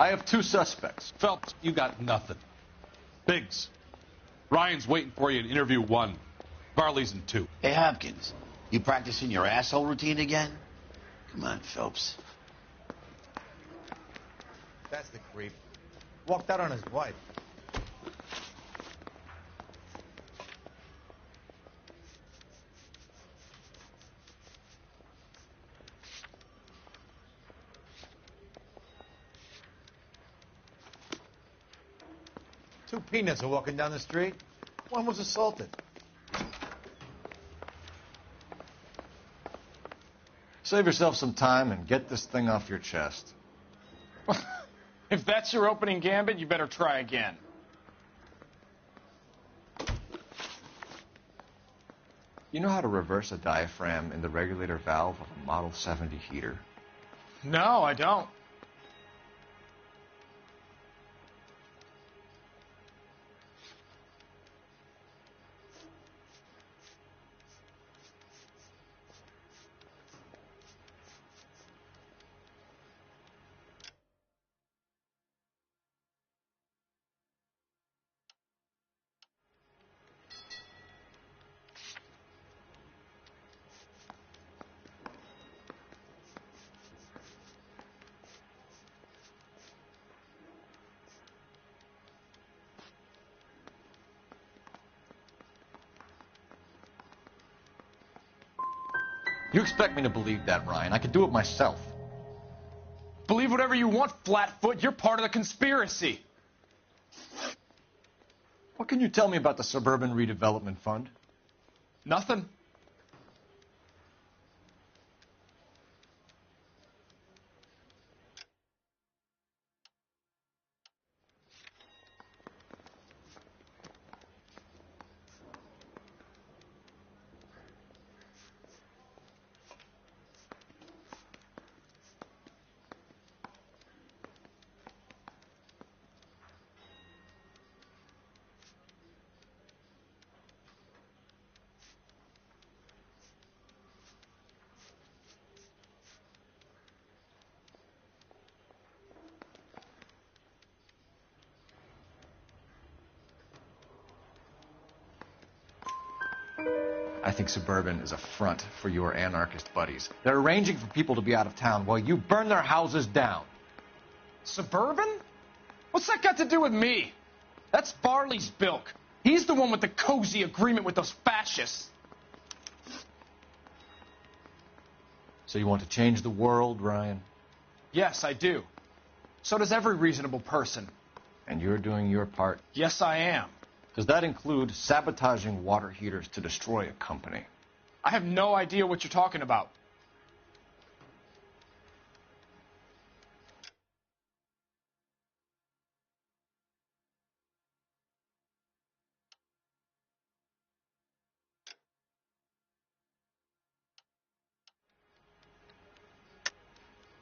I have 2 suspects. Phelps, you got nothing. Biggs, Ryan's waiting for you in interview 1. Varley's in 2. Hey, Hopkins, you practicing your asshole routine again? Come on, Phelps. That's the creep. Walked out on his wife. Two peanuts are walking down the street. One was assaulted. Save yourself some time and get this thing off your chest. If that's your opening gambit, you better try again. You know how to reverse a diaphragm in the regulator valve of a Model 70 heater? No, I don't. You expect me to believe that, Ryan? I could do it myself. Believe whatever you want, Flatfoot. You're part of the conspiracy. What can you tell me about the Suburban Redevelopment Fund? Nothing. I think Suburban is a front for your anarchist buddies. They're arranging for people to be out of town while you burn their houses down. Suburban? What's that got to do with me? That's Barley's bilk. He's the one with the cozy agreement with those fascists. So you want to change the world, Ryan? Yes, I do. So does every reasonable person. And you're doing your part? Yes, I am. Does that include sabotaging water heaters to destroy a company? I have no idea what you're talking about.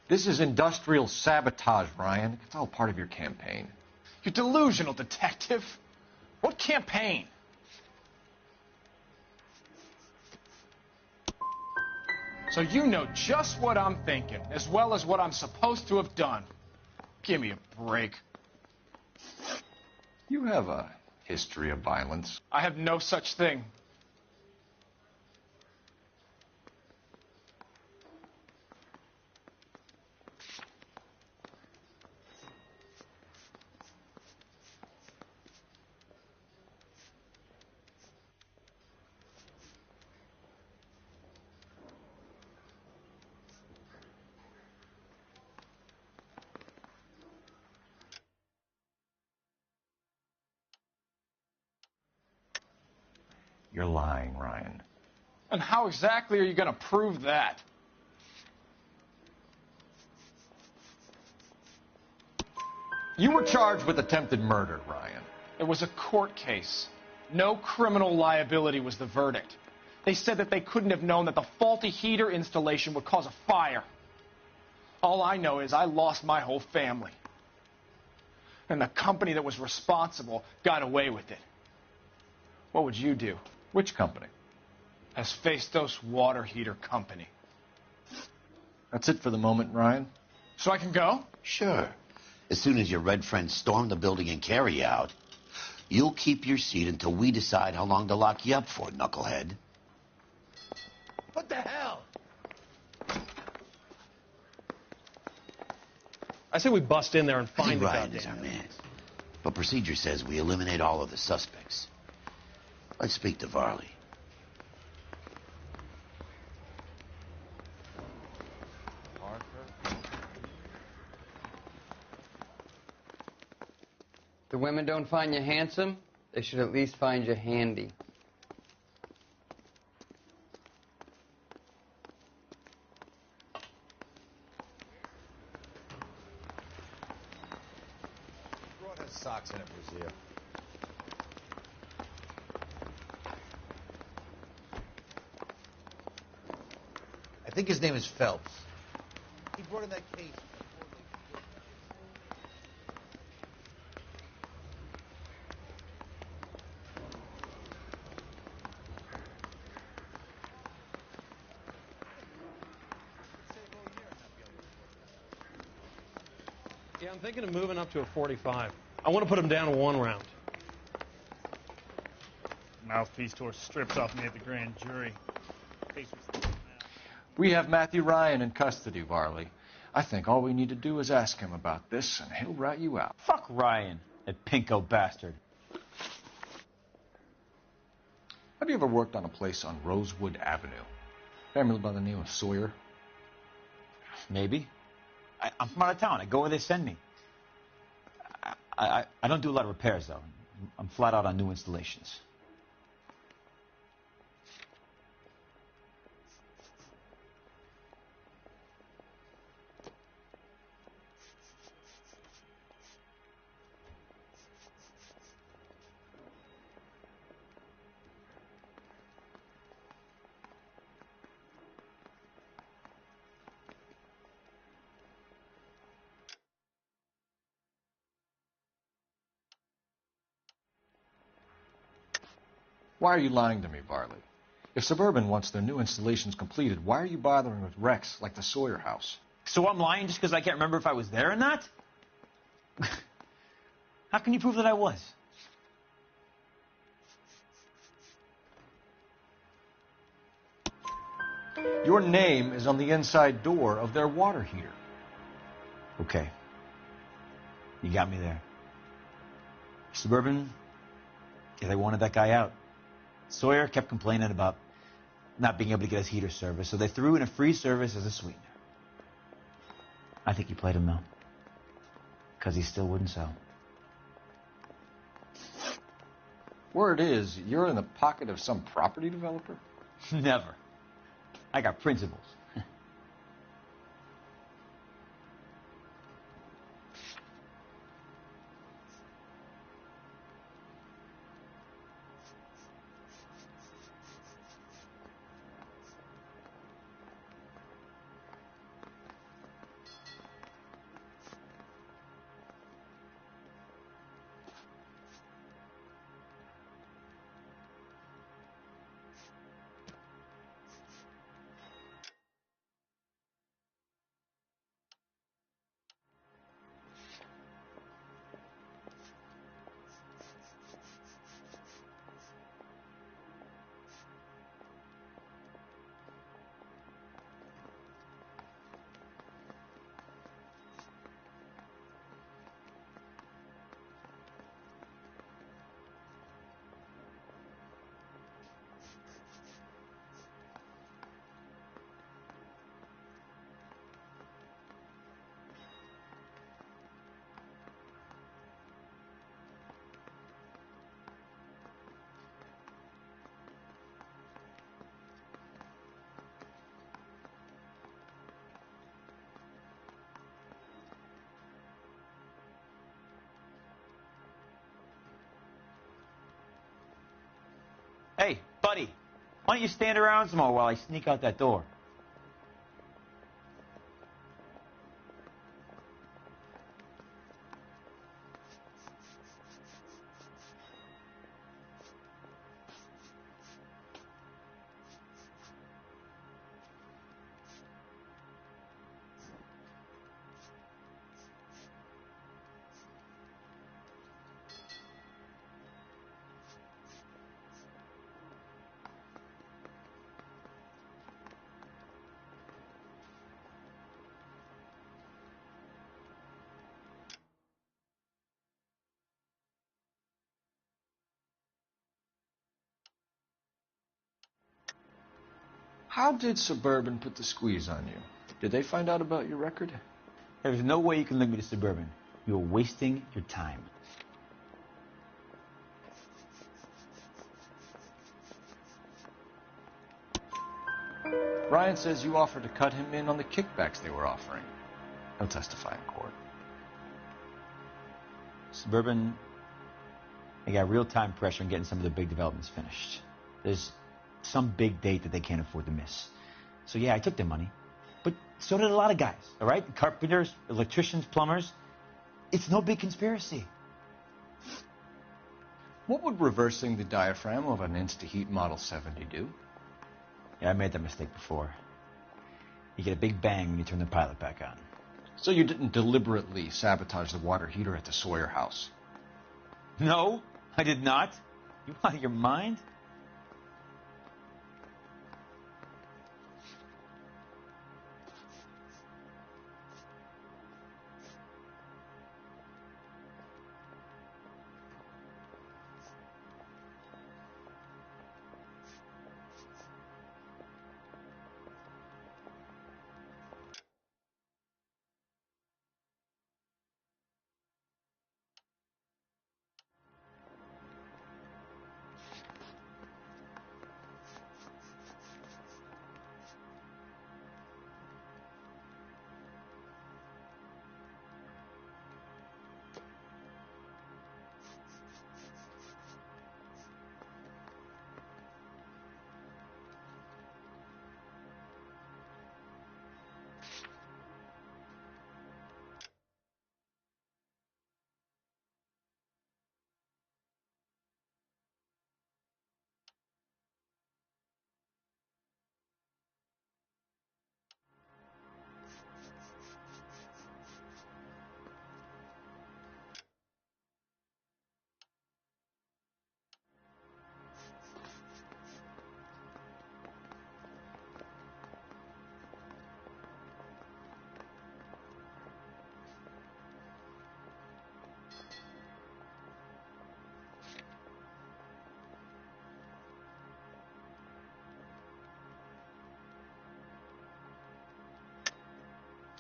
This is industrial sabotage, Ryan. It's all part of your campaign. You're delusional, detective. What campaign? So you know just what I'm thinking, as well as what I'm supposed to have done. Give me a break. You have a history of violence. I have no such thing. You're lying, Ryan. And how exactly are you going to prove that? You were charged with attempted murder, Ryan. It was a court case. No criminal liability was the verdict. They said that they couldn't have known that the faulty heater installation would cause a fire. All I know is I lost my whole family. And the company that was responsible got away with it. What would you do? Which company? Hephaestus Water Heater Company. That's it for the moment, Ryan. So I can go? Sure. As soon as your red friends storm the building and carry you out, you'll keep your seat until we decide how long to lock you up for, knucklehead. What the hell? I say we bust in there and find the Ryan is our goddamn man. But procedure says we eliminate all of the suspects. Let's speak to Varley. The women don't find you handsome, they should at least find you handy. Brought her socks in a brassiere. I think his name is Phelps. He brought in that case. Yeah, I'm thinking of moving up to a 45. I want to put him down to 1 round. Mouthpiece tore strips off me at the grand jury. Face was We have Matthew Ryan in custody, Varley. I think all we need to do is ask him about this, and he'll rat you out. Fuck Ryan, that pinko bastard. Have you ever worked on a place on Rosewood Avenue? Family by the name of Sawyer? Maybe. I'm from out of town. I go where they send me. I don't do a lot of repairs, though. I'm flat out on new installations. Why are you lying to me, Varley? If Suburban wants their new installations completed, why are you bothering with wrecks like the Sawyer house? So I'm lying just because I can't remember if I was there or not? How can you prove that I was? Your name is on the inside door of their water heater. Okay. You got me there. Suburban, yeah, they wanted that guy out. Sawyer kept complaining about not being able to get his heater service, so they threw in a free service as a sweetener. I think he played him, though, because he still wouldn't sell. Word is, you're in the pocket of some property developer? Never. I got principles. Hey, buddy, why don't you stand around some more while I sneak out that door? How did Suburban put the squeeze on you? Did they find out about your record? There's no way you can link me to Suburban. You're wasting your time. Ryan says you offered to cut him in on the kickbacks they were offering. He'll testify in court. Suburban, they got real-time pressure on getting some of the big developments finished. There's some big date that they can't afford to miss. So yeah, I took their money. But so did a lot of guys, all right? Carpenters, electricians, plumbers. It's no big conspiracy. What would reversing the diaphragm of an Insta-Heat Model 70 do? Yeah, I made that mistake before. You get a big bang when you turn the pilot back on. So you didn't deliberately sabotage the water heater at the Sawyer house? No, I did not. You out of your mind?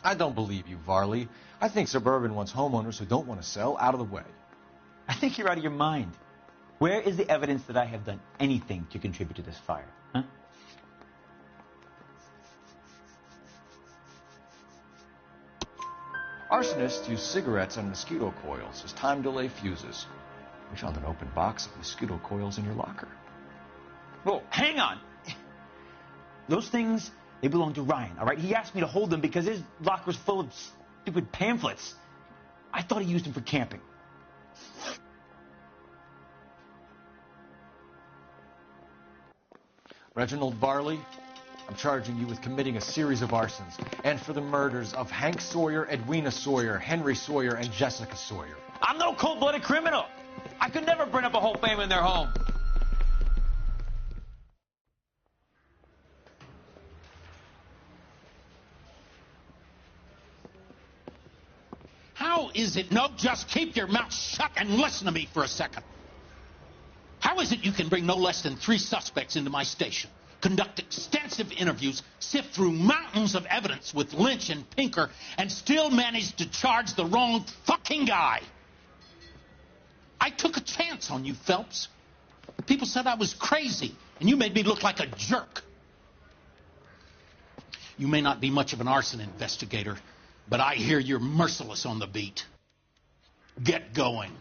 I don't believe you, Varley. I think Suburban wants homeowners who don't want to sell out of the way. I think you're out of your mind. Where is the evidence that I have done anything to contribute to this fire? Huh? Arsonists use cigarettes and mosquito coils as time delay fuses. We found an open box of mosquito coils in your locker. Whoa, hang on. Those things, they belong to Ryan, all right? He asked me to hold them because his locker's full of stupid pamphlets. I thought he used them for camping. Reginald Varley, I'm charging you with committing a series of arsons and for the murders of Hank Sawyer, Edwina Sawyer, Henry Sawyer, and Jessica Sawyer. I'm no cold-blooded criminal. I could never burn up a whole family in their home. How is it? No, just keep your mouth shut and listen to me for a second. How is it you can bring no less than 3 suspects into my station, conduct extensive interviews, sift through mountains of evidence with Lynch and Pinker, and still manage to charge the wrong fucking guy? I took a chance on you, Phelps. People said I was crazy, and you made me look like a jerk. You may not be much of an arson investigator, but I hear you're merciless on the beat. Get going.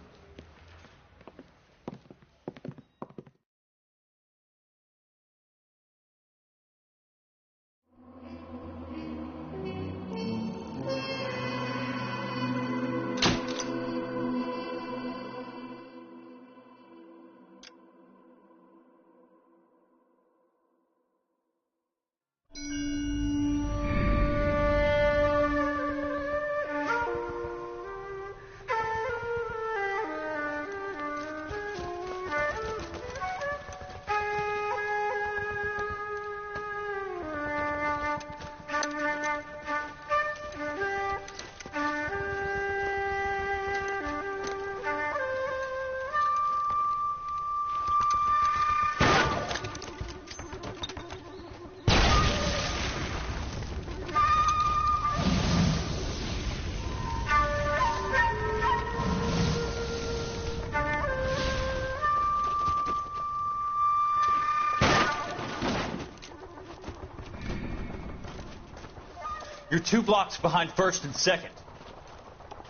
You're 2 blocks behind first and second.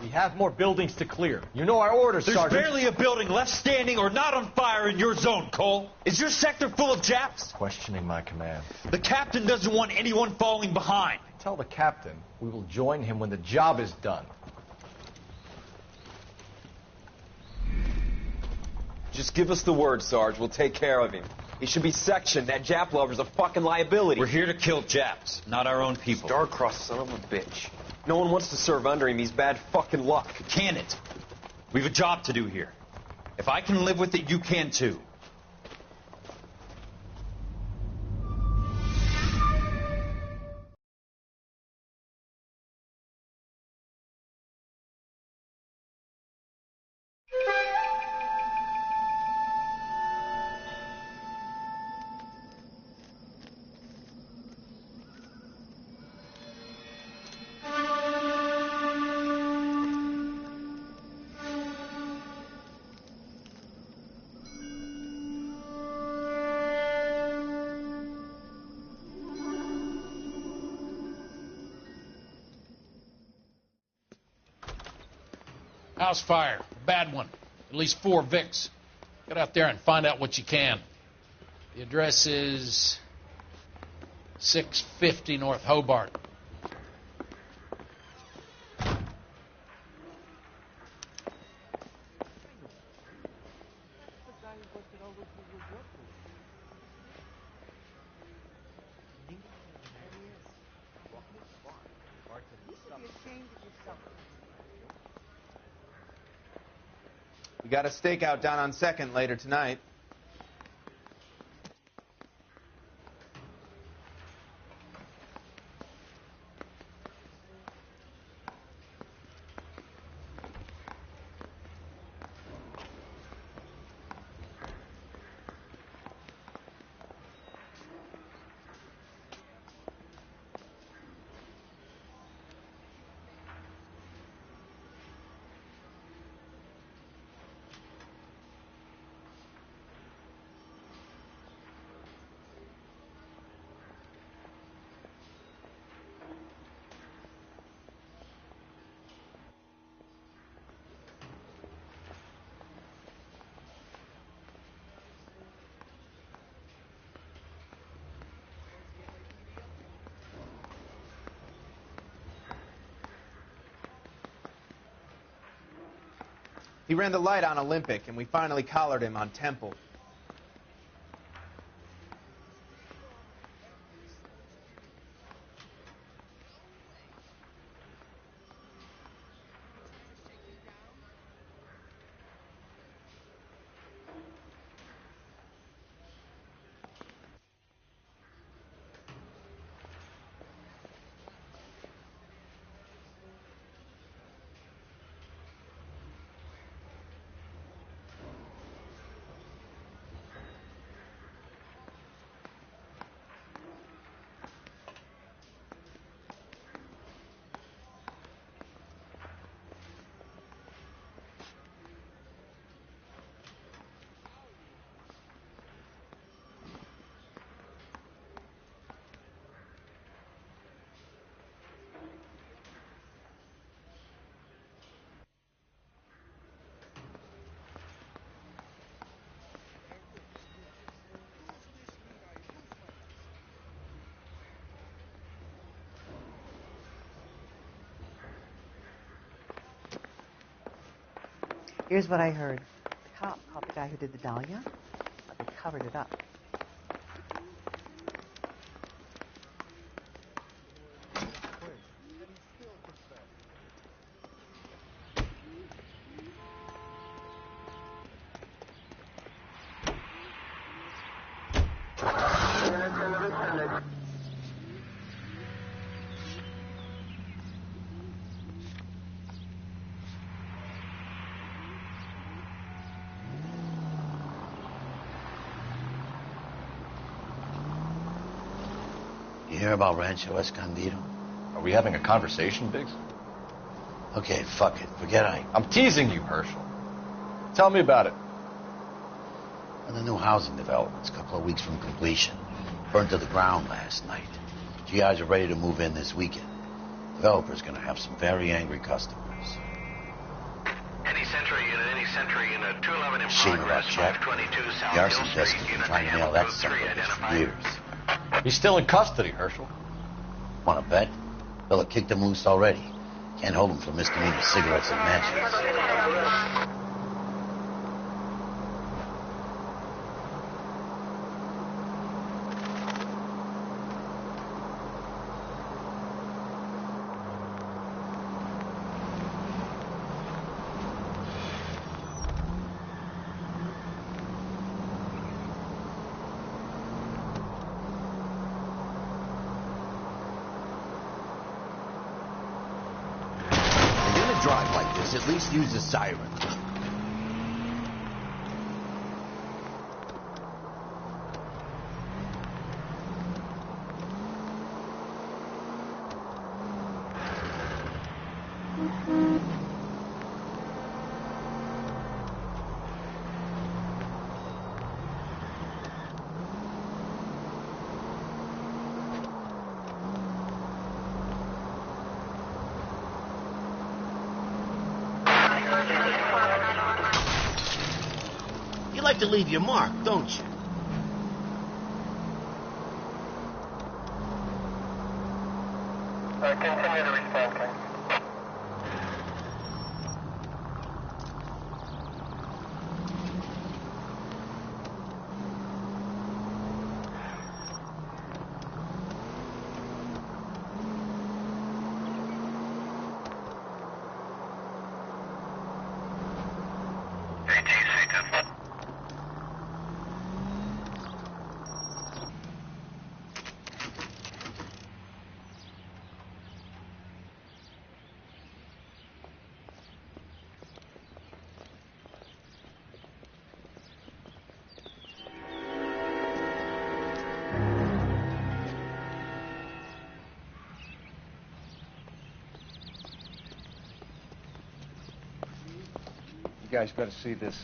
We have more buildings to clear. You know our orders, There's Sergeant. barely a building left standing or not on fire in your zone, Cole. Is your sector full of Japs? Questioning my command. The captain doesn't want anyone falling behind. Tell the captain we will join him when the job is done. Just give us the word, Sarge. We'll take care of him. He should be sectioned. That Jap lover's a fucking liability. We're here to kill Japs, not our own people. Star-crossed son of a bitch. No one wants to serve under him. He's bad fucking luck. Can it? We've a job to do here. If I can live with it, you can too. House fire. Bad one. At least 4 Vicks. Get out there and find out what you can. The address is 650 North Hobart. We got a stakeout down on 2nd later tonight. He ran the light on Olympic, and we finally collared him on Temple. Here's what I heard. The cop caught the guy who did the dahlia, but they covered it up. You hear about Rancho Escondido? Are we having a conversation, Biggs? Okay, fuck it. Forget I'm teasing you, Herschel. Tell me about it. And the new housing development's a couple of weeks from completion. Burned to the ground last night. GIs are ready to move in this weekend. developer's going to have some very angry customers. Any Century unit, 211 in Shame about progress, Jack. 522 South The arson Hill desk Street, has been unit trying to to nail handle that code son of 3 a bitch for identified. years. He's still in custody, Herschel. Want to bet? Fella kicked him loose already. Can't hold him for misdemeanor cigarettes and matches. Drive like this, at least use a siren. You like to leave your mark, don't you? Continue to respond, Ken. You guys got to see this.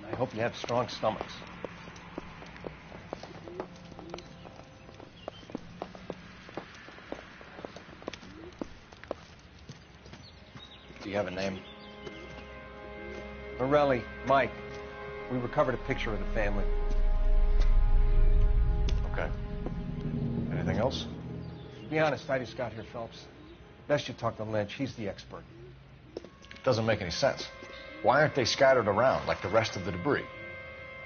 I hope you have strong stomachs. Do you have a name? Morelli, Mike. We recovered a picture of the family. Okay. Anything else? To be honest, I just got here, Phelps. Best you talk to Lynch. He's the expert. Doesn't make any sense. Why aren't they scattered around like the rest of the debris?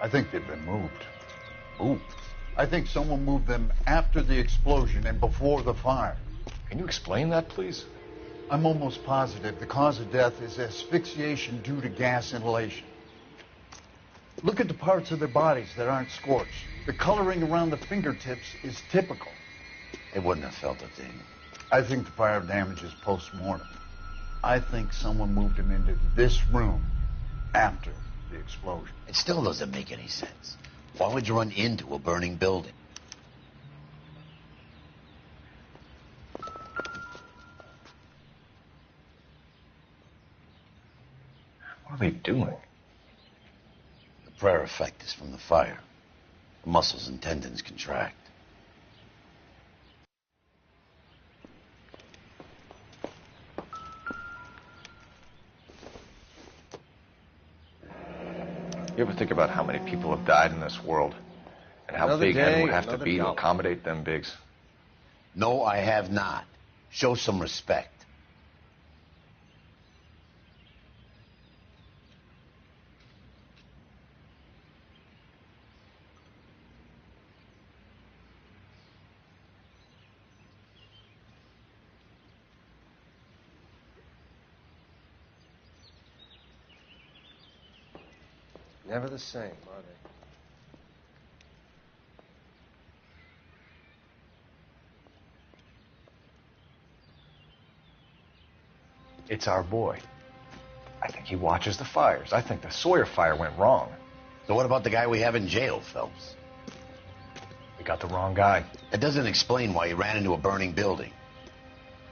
I think they've been moved. Ooh. I think someone moved them after the explosion and before the fire. Can you explain that, please? I'm almost positive the cause of death is asphyxiation due to gas inhalation. Look at the parts of their bodies that aren't scorched. The coloring around the fingertips is typical. They wouldn't have felt a thing. I think the fire damage is post-mortem. I think someone moved him into this room after the explosion. It still doesn't make any sense. Why would you run into a burning building? What are they doing? The prayer effect is from the fire. The muscles and tendons contract. You ever think about how many people have died in this world? And how Another big day, men would have to another be to dollar. accommodate them bigs? No, I have not. Show some respect. Never the same, are they? It's our boy. I think he watches the fires. I think the Sawyer fire went wrong. So what about the guy we have in jail, Phelps? We got the wrong guy. That doesn't explain why he ran into a burning building.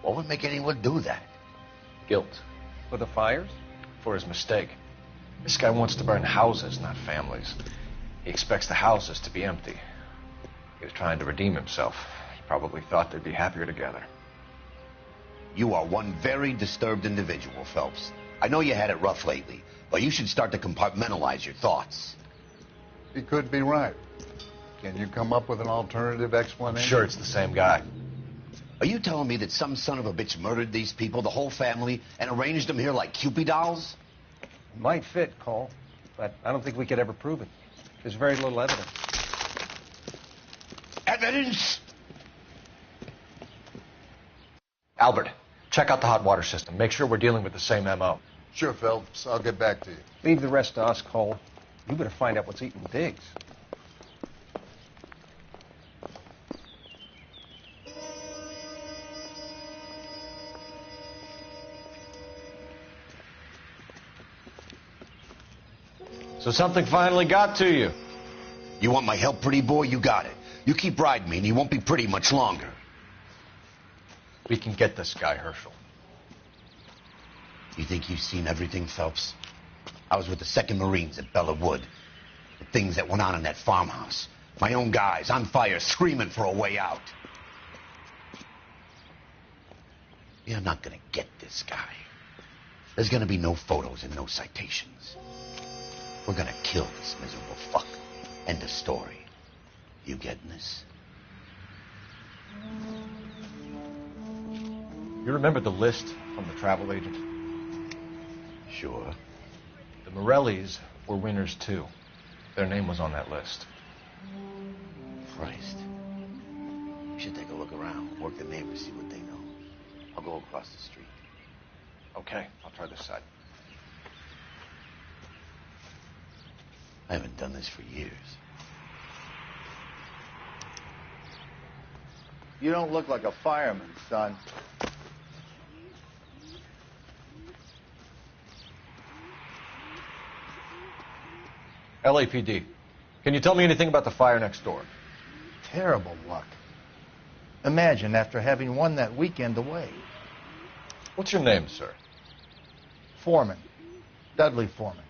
What would make anyone do that? Guilt. For the fires? For his mistake. This guy wants to burn houses, not families. He expects the houses to be empty. He was trying to redeem himself. He probably thought they'd be happier together. You are one very disturbed individual, Phelps. I know you had it rough lately, but you should start to compartmentalize your thoughts. He could be right. Can you come up with an alternative explanation? I'm sure it's the same guy. Are you telling me that some son of a bitch murdered these people, the whole family, and arranged them here like Cupid dolls? It might fit, Cole, but I don't think we could ever prove it. There's very little evidence. Evidence? Albert, check out the hot water system. Make sure we're dealing with the same M.O. Sure, Phelps. I'll get back to you. Leave the rest to us, Cole. You better find out what's eating Diggs. So something finally got to you. You want my help, pretty boy? You got it. You keep riding me, and you won't be pretty much longer. We can get this guy, Herschel. You think you've seen everything, Phelps? I was with the 2nd Marines at Bella Wood. The things that went on in that farmhouse. My own guys on fire, screaming for a way out. You're not gonna get this guy. There's gonna be no photos and no citations. We're gonna kill this miserable fuck. End of story. You getting this? You remember the list from the travel agent? Sure. The Morellis were winners, too. Their name was on that list. Christ. We should take a look around, work the neighbors, see what they know. I'll go across the street. Okay, I'll try this side. I haven't done this for years. You don't look like a fireman, son. LAPD. Can you tell me anything about the fire next door? Terrible luck. Imagine after having won that weekend away. What's your name, sir? Foreman. Dudley Foreman.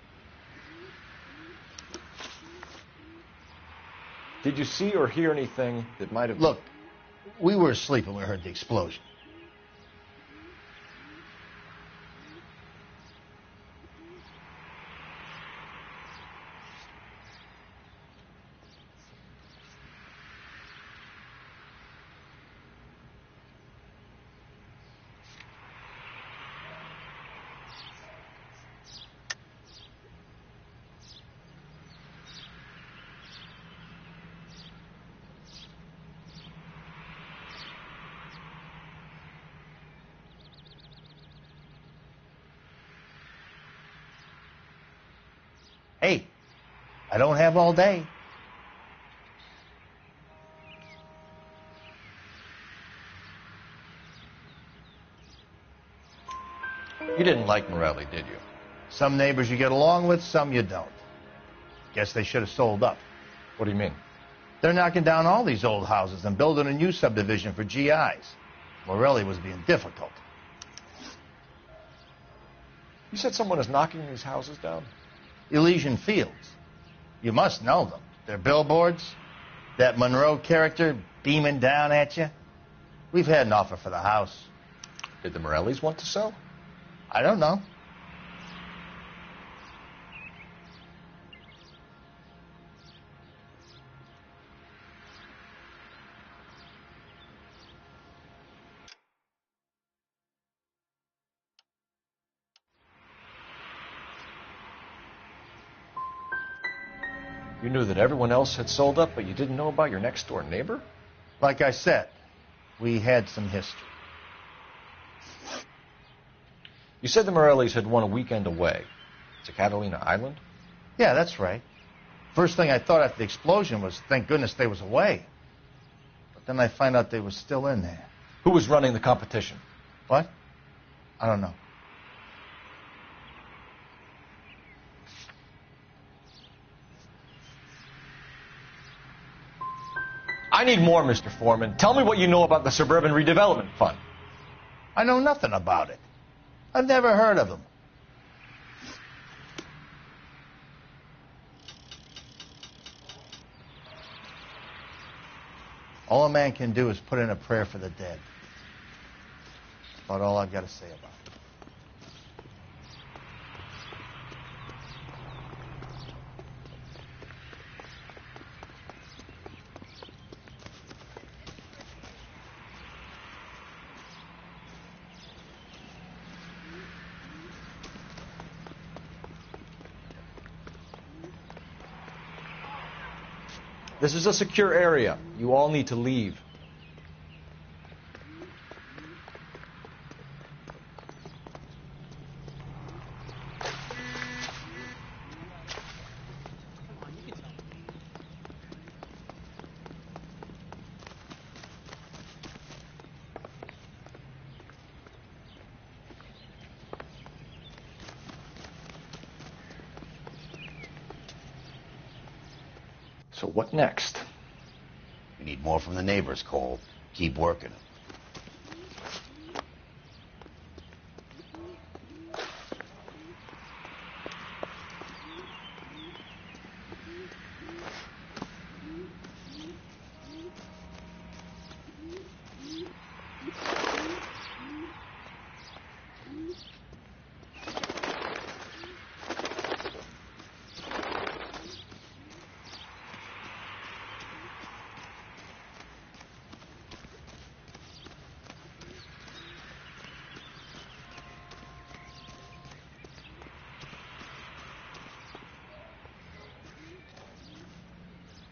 Did you see or hear anything that might have... Look, we were asleep when we heard the explosion. Hey, I don't have all day. You didn't like Morelli, did you? Some neighbors you get along with, some you don't. Guess they should have sold up. What do you mean? They're knocking down all these old houses and building a new subdivision for GIs. Morelli was being difficult. You said someone is knocking these houses down? Elysian Fields. You must know them. They're billboards. That Monroe character beaming down at you. We've had an offer for the house. Did the Morellis want to sell? I don't know. You knew that everyone else had sold up, but you didn't know about your next-door neighbor? Like I said, we had some history. You said the Morellis had won a weekend away to Catalina Island? Yeah, that's right. First thing I thought after the explosion was, thank goodness they was away. But then I found out they was still in there. Who was running the competition? What? I don't know. I need more, Mr. Foreman. Tell me what you know about the Suburban Redevelopment Fund. I know nothing about it. I've never heard of them. All a man can do is put in a prayer for the dead. About all I've got to say about it. This is a secure area. You all need to leave. So what next? We need more from the neighbors, Cole. Keep working them.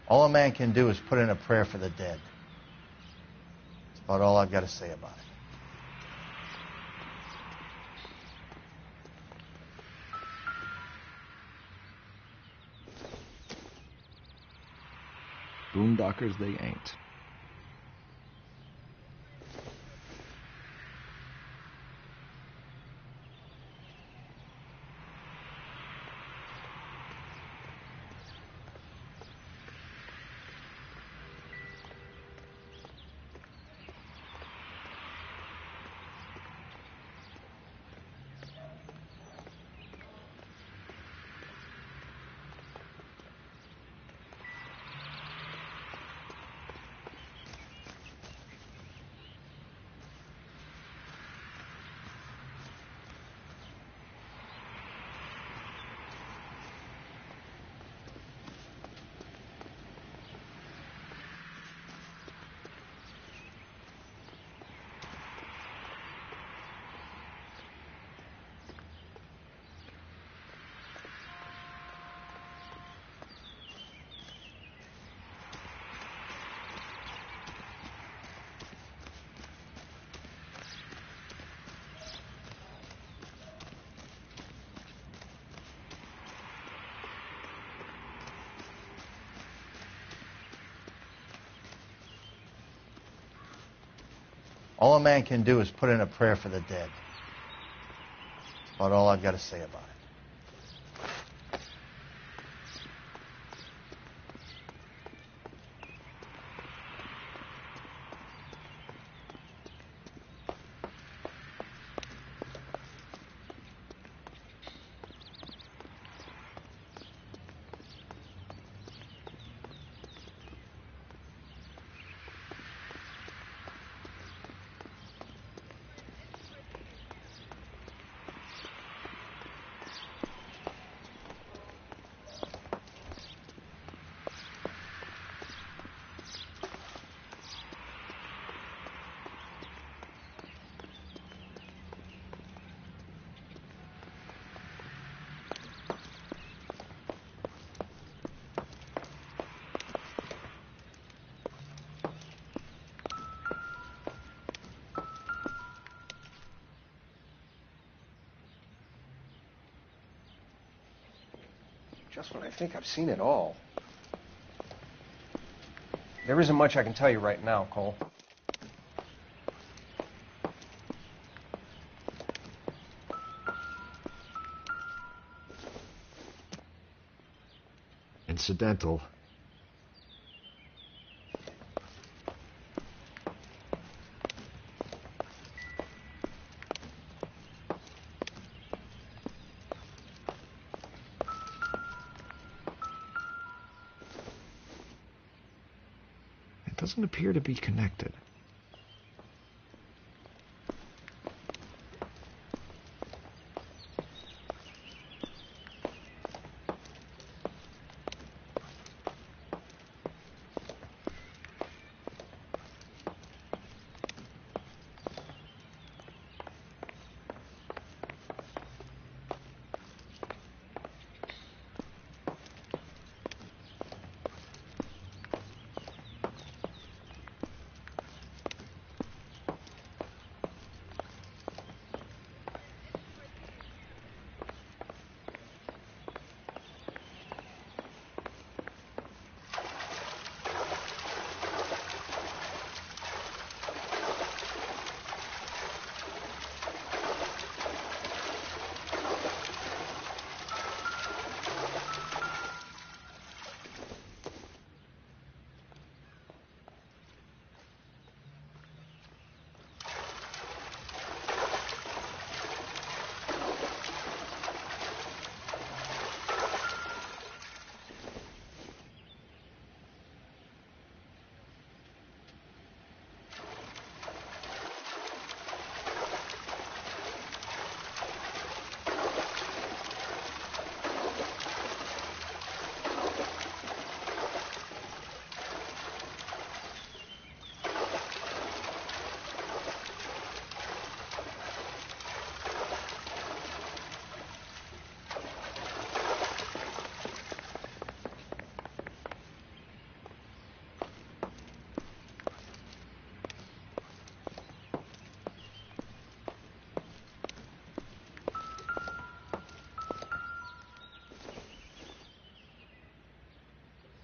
All a man can do is put in a prayer for the dead. That's about all I've got to say about it. Boondockers they ain't. All a man can do is put in a prayer for the dead. That's about all I've got to say about it. Just when I think I've seen it all. There isn't much I can tell you right now, Cole. Incidental. It doesn't appear to be connected.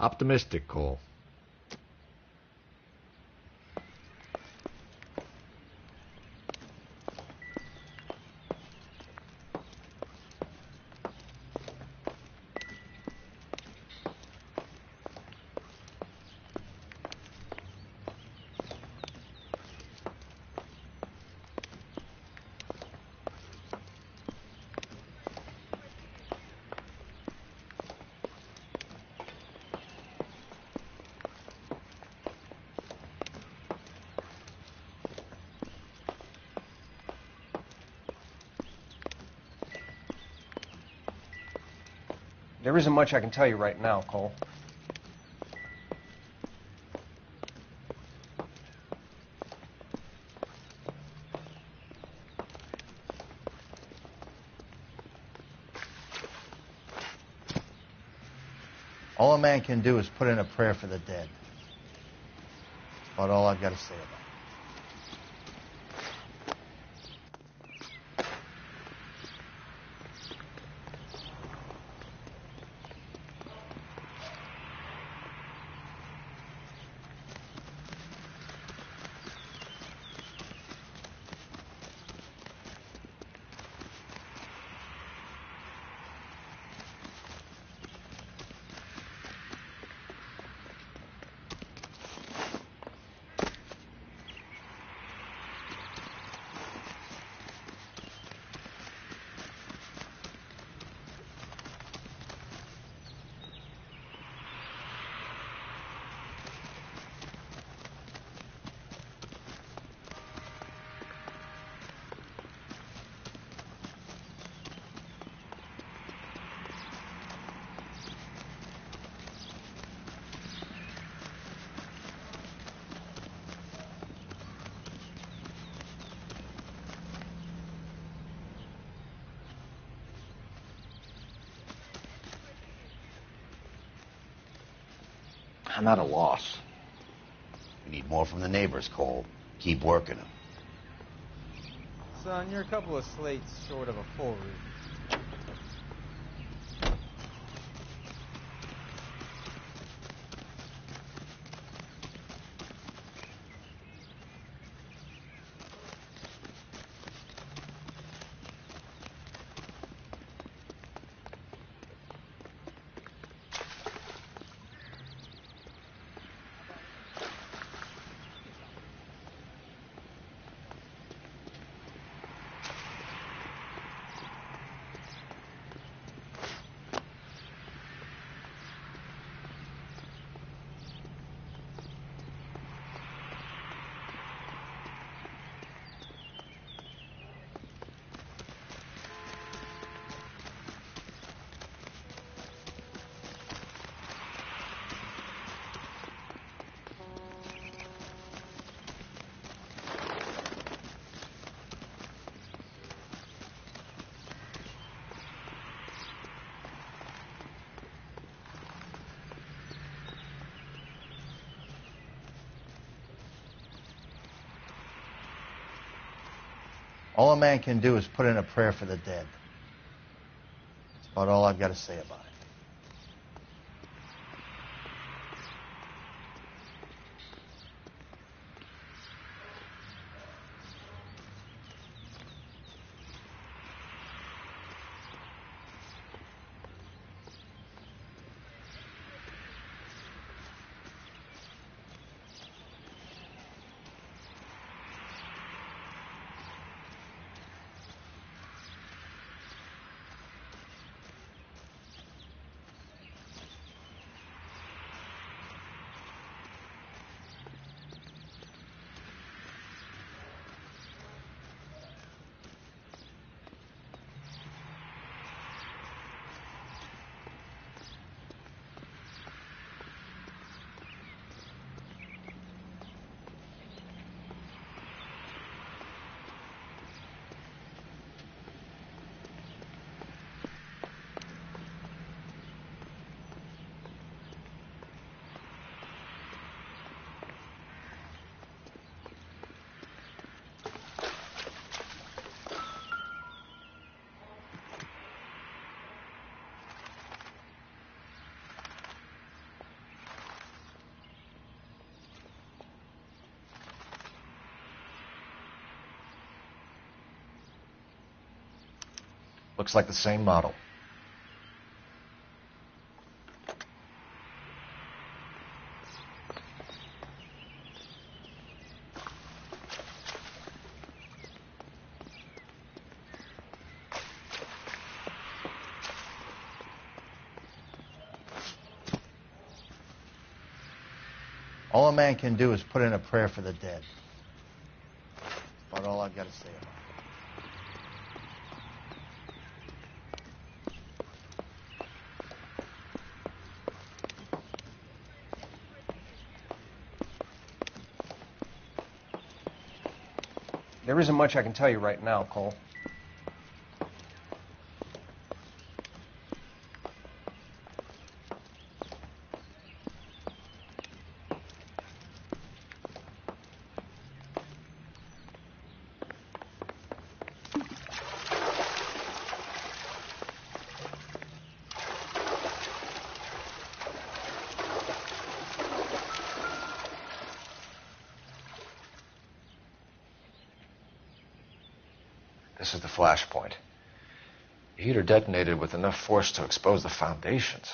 Optimistic, Cole. There isn't much I can tell you right now, Cole. All a man can do is put in a prayer for the dead. That's about all I've got to say about it. I'm at a loss. We need more from the neighbors, Cole. Keep working them. Son, you're a couple of slates short of a full roof. All a man can do is put in a prayer for the dead. That's about all I've got to say about it. Looks like the same model. All a man can do is put in a prayer for the dead. About all I've got to say about it. There isn't much I can tell you right now, Cole. This is the flashpoint. The heater detonated with enough force to expose the foundations.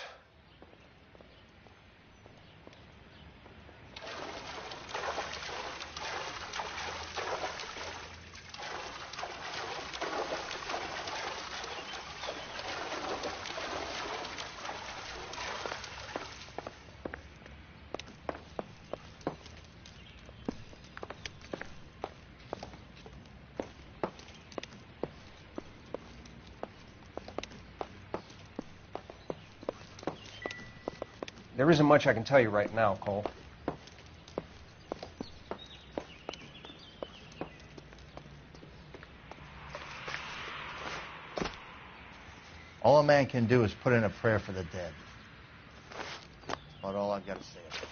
There isn't much I can tell you right now, Cole. All a man can do is put in a prayer for the dead. About all I've got to say about it.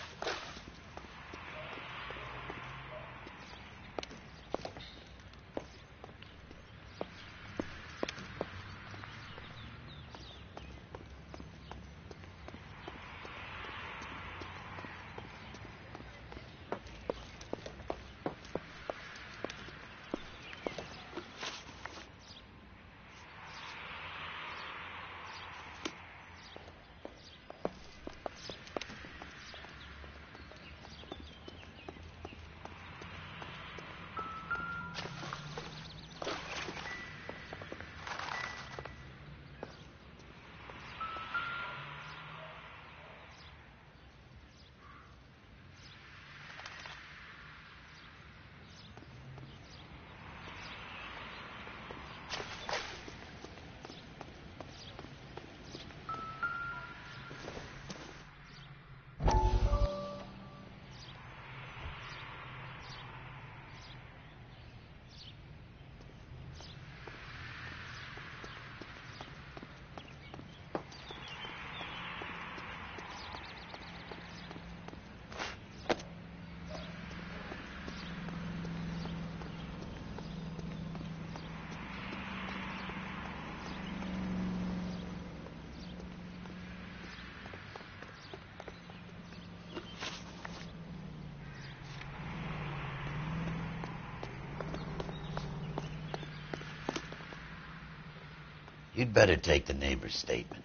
You'd better take the neighbor's statement.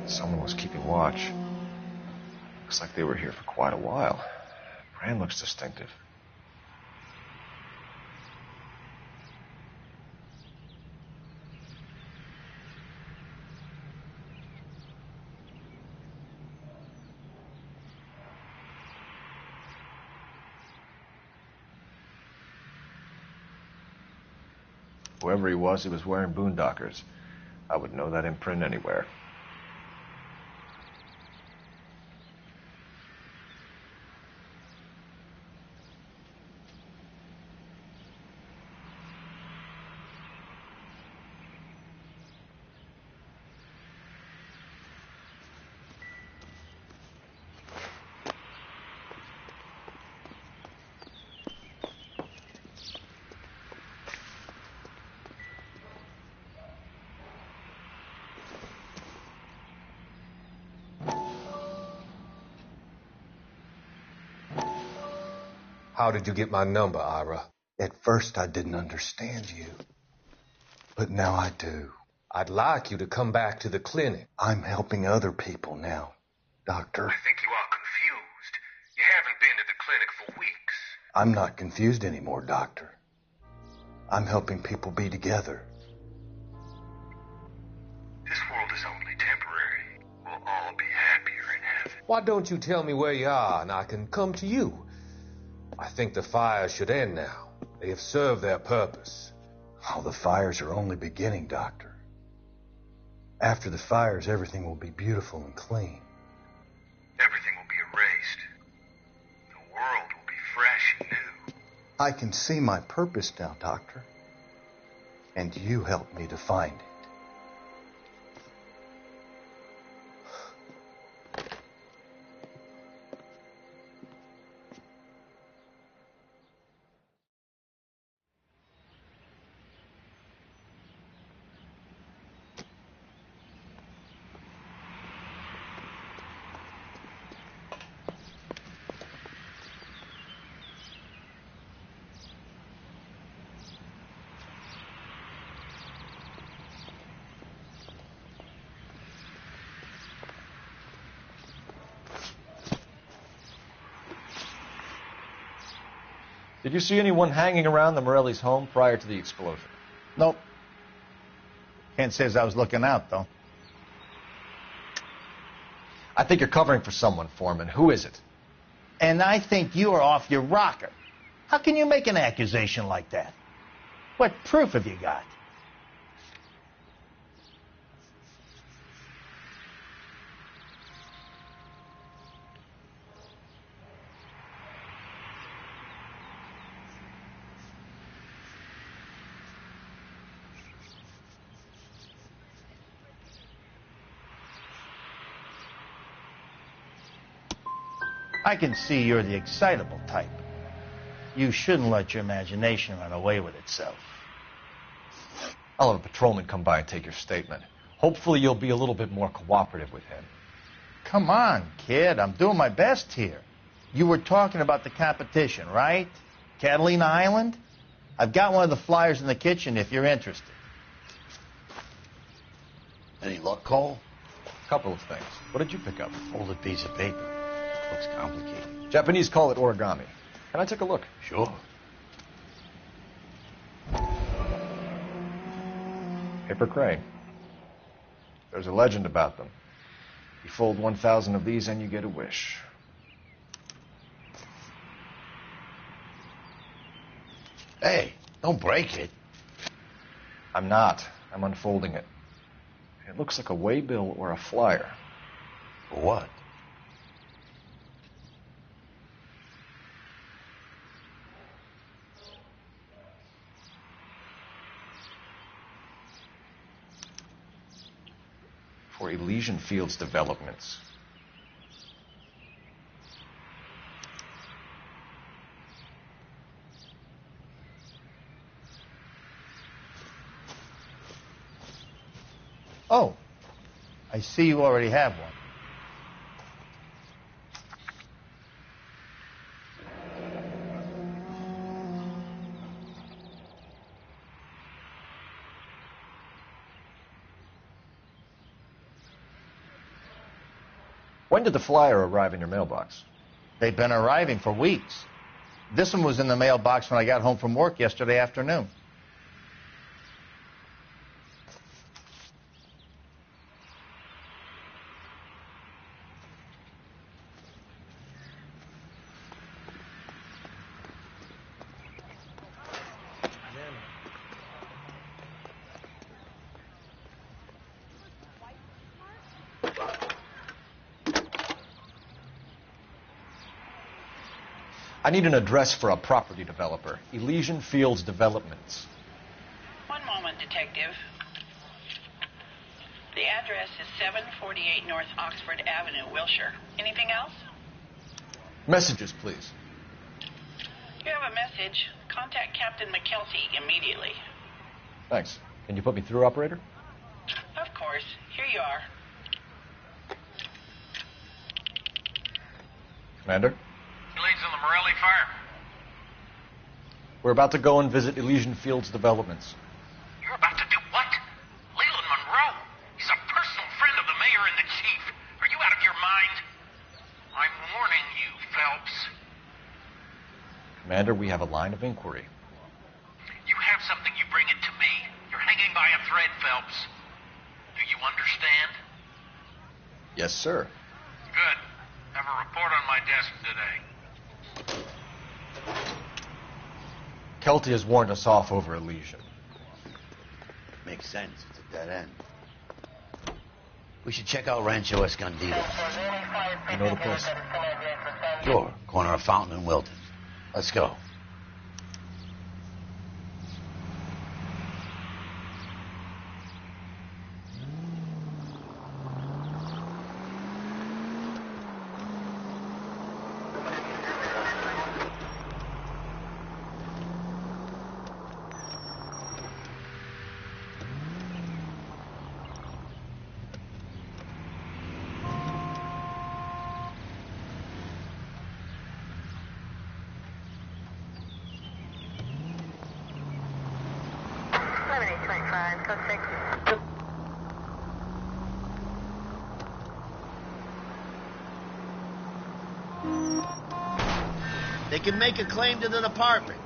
Someone was keeping watch. Looks like they were here for quite a while. Brand looks distinctive. Whoever he was wearing boondockers. I would know that imprint anywhere. How did you get my number, Ira? At first, I didn't understand you. But now I do. I'd like you to come back to the clinic. I'm helping other people now, Doctor. I think you are confused. You haven't been to the clinic for weeks. I'm not confused anymore, Doctor. I'm helping people be together. This world is only temporary. We'll all be happier in heaven. Why don't you tell me where you are and I can come to you? I think the fires should end now. They have served their purpose. Oh, the fires are only beginning, Doctor. After the fires, everything will be beautiful and clean. Everything will be erased. The world will be fresh and new. I can see my purpose now, Doctor. And you helped me to find it. Did you see anyone hanging around the Morelli's home prior to the explosion? Nope. Kent says I was looking out, though. I think you're covering for someone, Foreman. Who is it? And I think you are off your rocker. How can you make an accusation like that? What proof have you got? I can see you're the excitable type. You shouldn't let your imagination run away with itself. I'll have a patrolman come by and take your statement. Hopefully you'll be a little bit more cooperative with him. Come on, kid. I'm doing my best here. You were talking about the competition, right? Catalina Island? I've got one of the flyers in the kitchen if you're interested. Any luck, Cole? A couple of things. What did you pick up? Folded piece of paper. Looks complicated. Japanese call it origami. Can I take a look? Sure. Paper crane. There's a legend about them. You fold 1,000 of these and you get a wish. Hey, don't break it. I'm not. I'm unfolding it. It looks like a waybill or a flyer. For what? For Elysian Fields developments. Oh, I see you already have one. When did the flyer arrive in your mailbox? They've been arriving for weeks. This one was in the mailbox when I got home from work yesterday afternoon. I need an address for a property developer. Elysian Fields Developments. One moment, Detective. The address is 748 North Oxford Avenue, Wilshire. Anything else? Messages, please. You have a message. Contact Captain McKelty immediately. Thanks. Can you put me through, operator? Of course. Here you are. Commander? He leads on the Morelli fire. We're about to go and visit Elysian Fields Developments. You're about to do what? Leland Monroe? He's a personal friend of the mayor and the chief. Are you out of your mind? I'm warning you, Phelps. Commander, we have a line of inquiry. You have something, you bring it to me. You're hanging by a thread, Phelps. Do you understand? Yes, sir. Good. Have a report on my desk today. Kelty has warned us off over Elysian. Makes sense. It's a dead end. We should check out Rancho Escondido. You know the place? Sure. Corner of Fountain and Wilton. Let's go. They can make a claim to the department.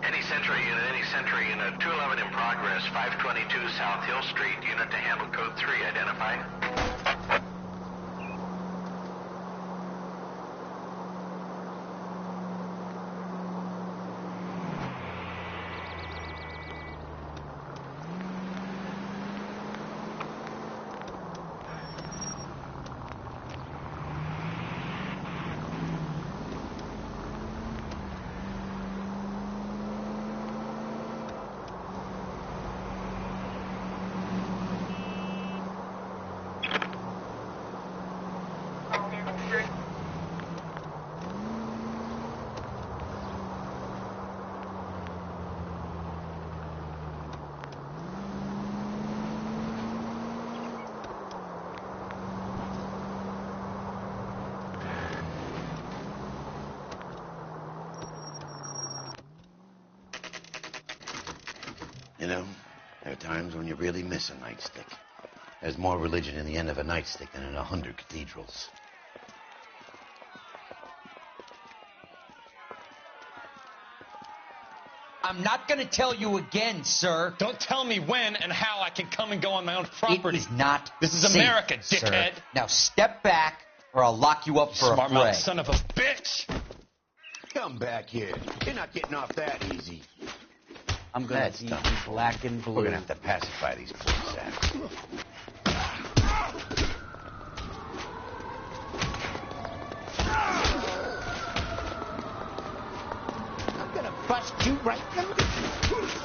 Any unit, 211 in progress, 522 South Hill Street, unit to handle code 3, identify. You know, there are times when you really miss a nightstick. There's more religion in the end of a nightstick than in 100 cathedrals. I'm not going to tell you again, sir. Don't tell me when and how I can come and go on my own property. It is not This is safe, America, dickhead. Sir. Now step back, or I'll lock you up for a Smart fray. mouth son of a bitch. Come back here. You're not getting off that easy. I'm going to be black and blue. We're going to have to pacify these poor saps. I'm gonna bust you right in the middle.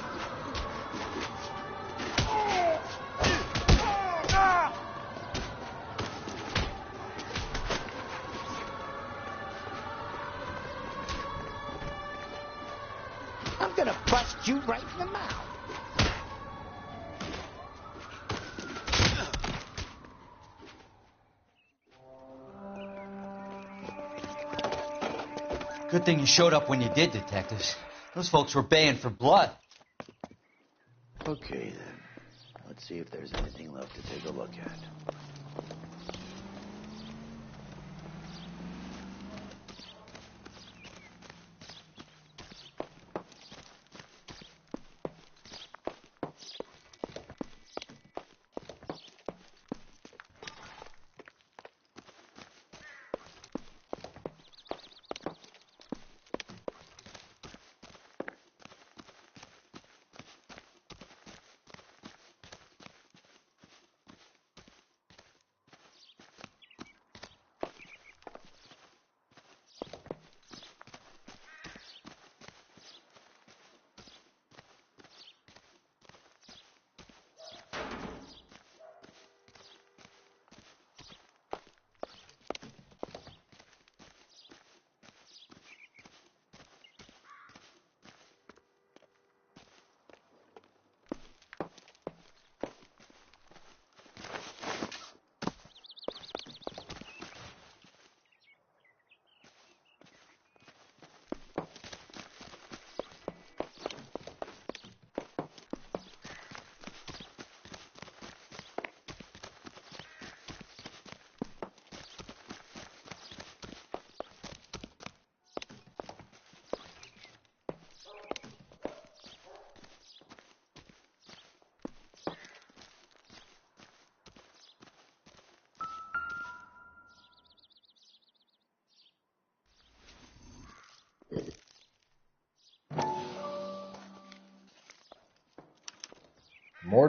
I'm gonna bust you right in the mouth. Good thing you showed up when you did, detectives. Those folks were baying for blood. Okay, then. Let's see if there's anything left to take a look at.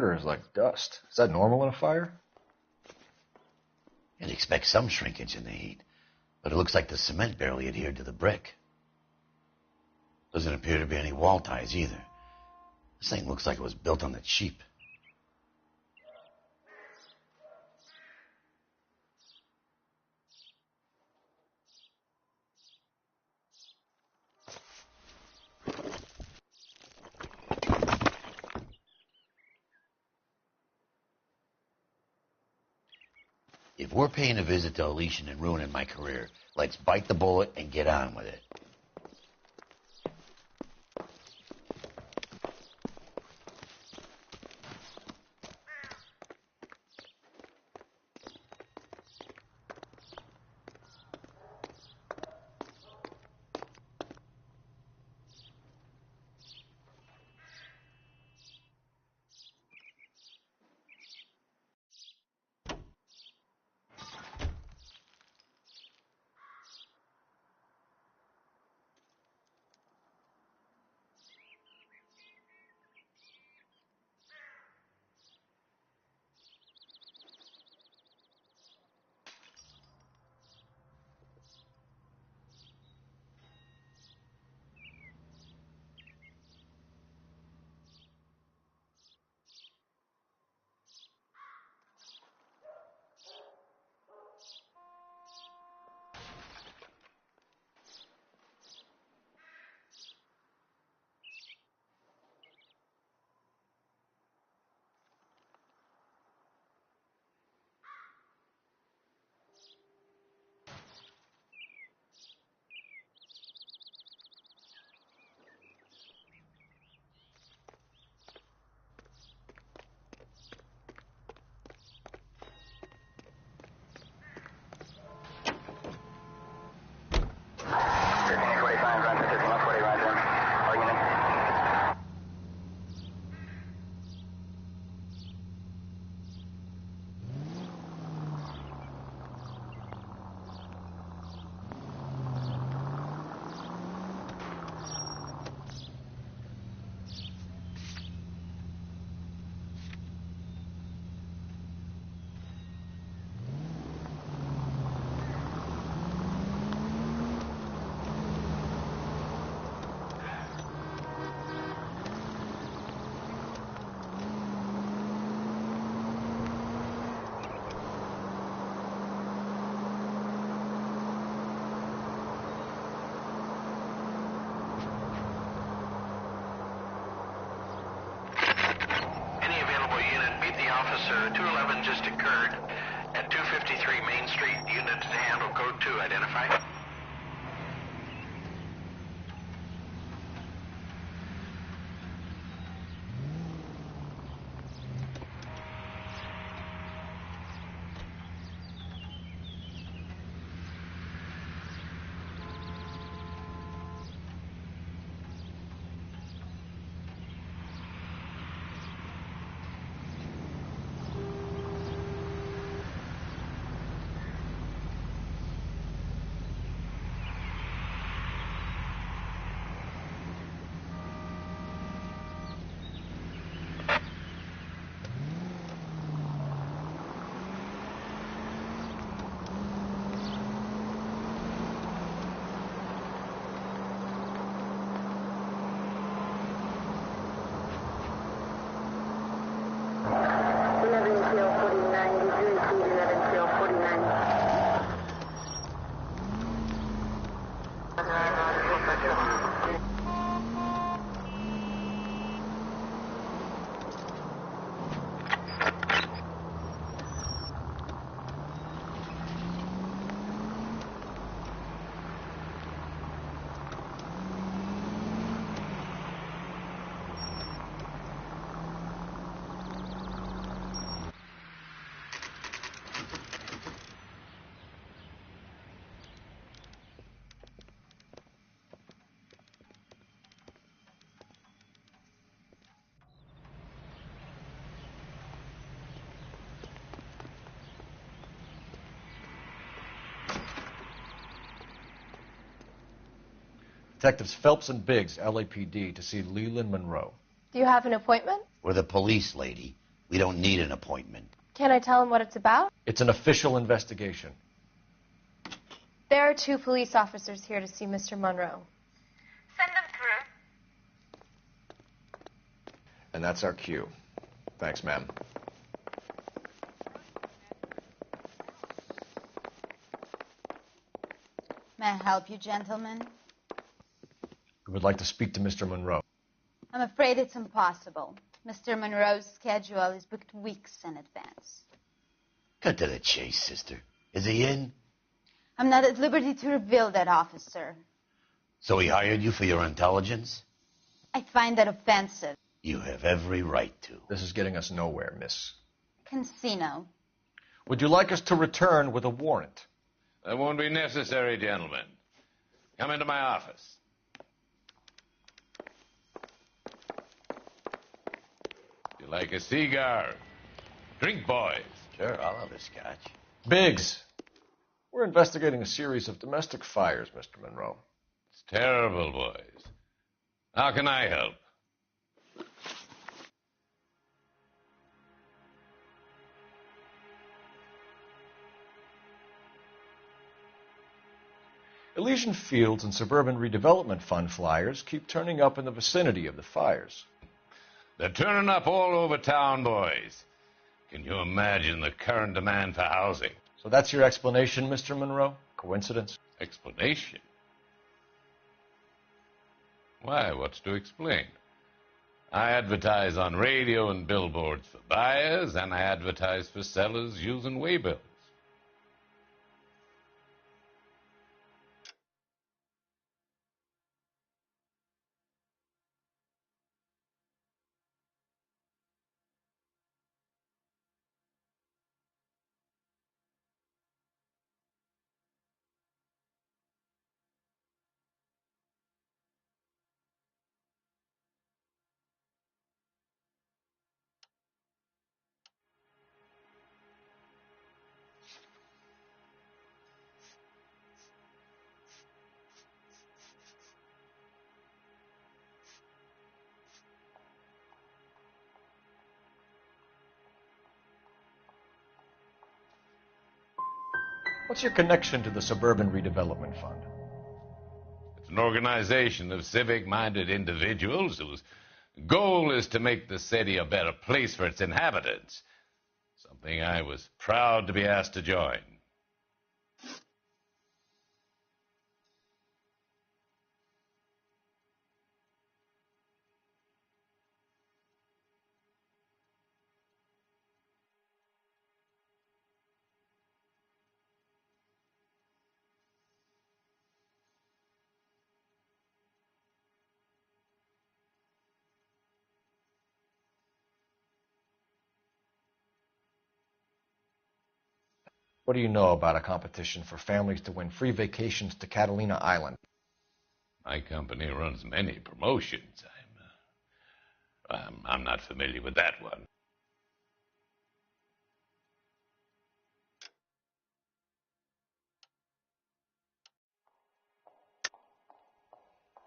mortar is like dust. Is that normal in a fire? You'd expect some shrinkage in the heat, but it looks like the cement barely adhered to the brick. Doesn't appear to be any wall ties either. This thing looks like it was built on the cheap. If we're paying a visit to Elysian and ruining my career, let's bite the bullet and get on with it. Officer, 211 just occurred at 253 Main Street. Unit to handle code 2. Identify. Detectives Phelps and Biggs, LAPD, to see Leland Monroe. Do you have an appointment? We're the police, lady. We don't need an appointment. Can I tell him what it's about? It's an official investigation. There are 2 police officers here to see Mr. Monroe. Send them through. And that's our cue. Thanks, ma'am. May I help you, gentlemen? We would like to speak to Mr. Monroe. I'm afraid it's impossible. Mr. Monroe's schedule is booked weeks in advance. Cut to the chase, sister. Is he in? I'm not at liberty to reveal that, officer. So he hired you for your intelligence? I find that offensive. You have every right to. This is getting us nowhere, miss. Casino. Would you like us to return with a warrant? That won't be necessary, gentlemen. Come into my office. You like a cigar? Drink, boys. Sure, I'll have a scotch. Biggs, we're investigating a series of domestic fires, Mr. Monroe. It's terrible, boys. How can I help? Elysian Fields and Suburban Redevelopment Fund flyers keep turning up in the vicinity of the fires. They're turning up all over town, boys. Can you imagine the current demand for housing? So that's your explanation, Mr. Monroe? Coincidence? Explanation? Why, what's to explain? I advertise on radio and billboards for buyers, and I advertise for sellers using waybills. What's your connection to the Suburban Redevelopment Fund? It's an organization of civic-minded individuals whose goal is to make the city a better place for its inhabitants. Something I was proud to be asked to join. What do you know about a competition for families to win free vacations to Catalina Island? My company runs many promotions. I'm not familiar with that one.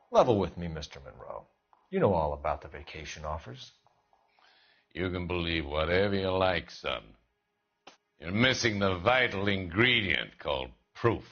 Level with me, Mr. Monroe. You know all about the vacation offers. You can believe whatever you like, son. You're missing the vital ingredient called proof.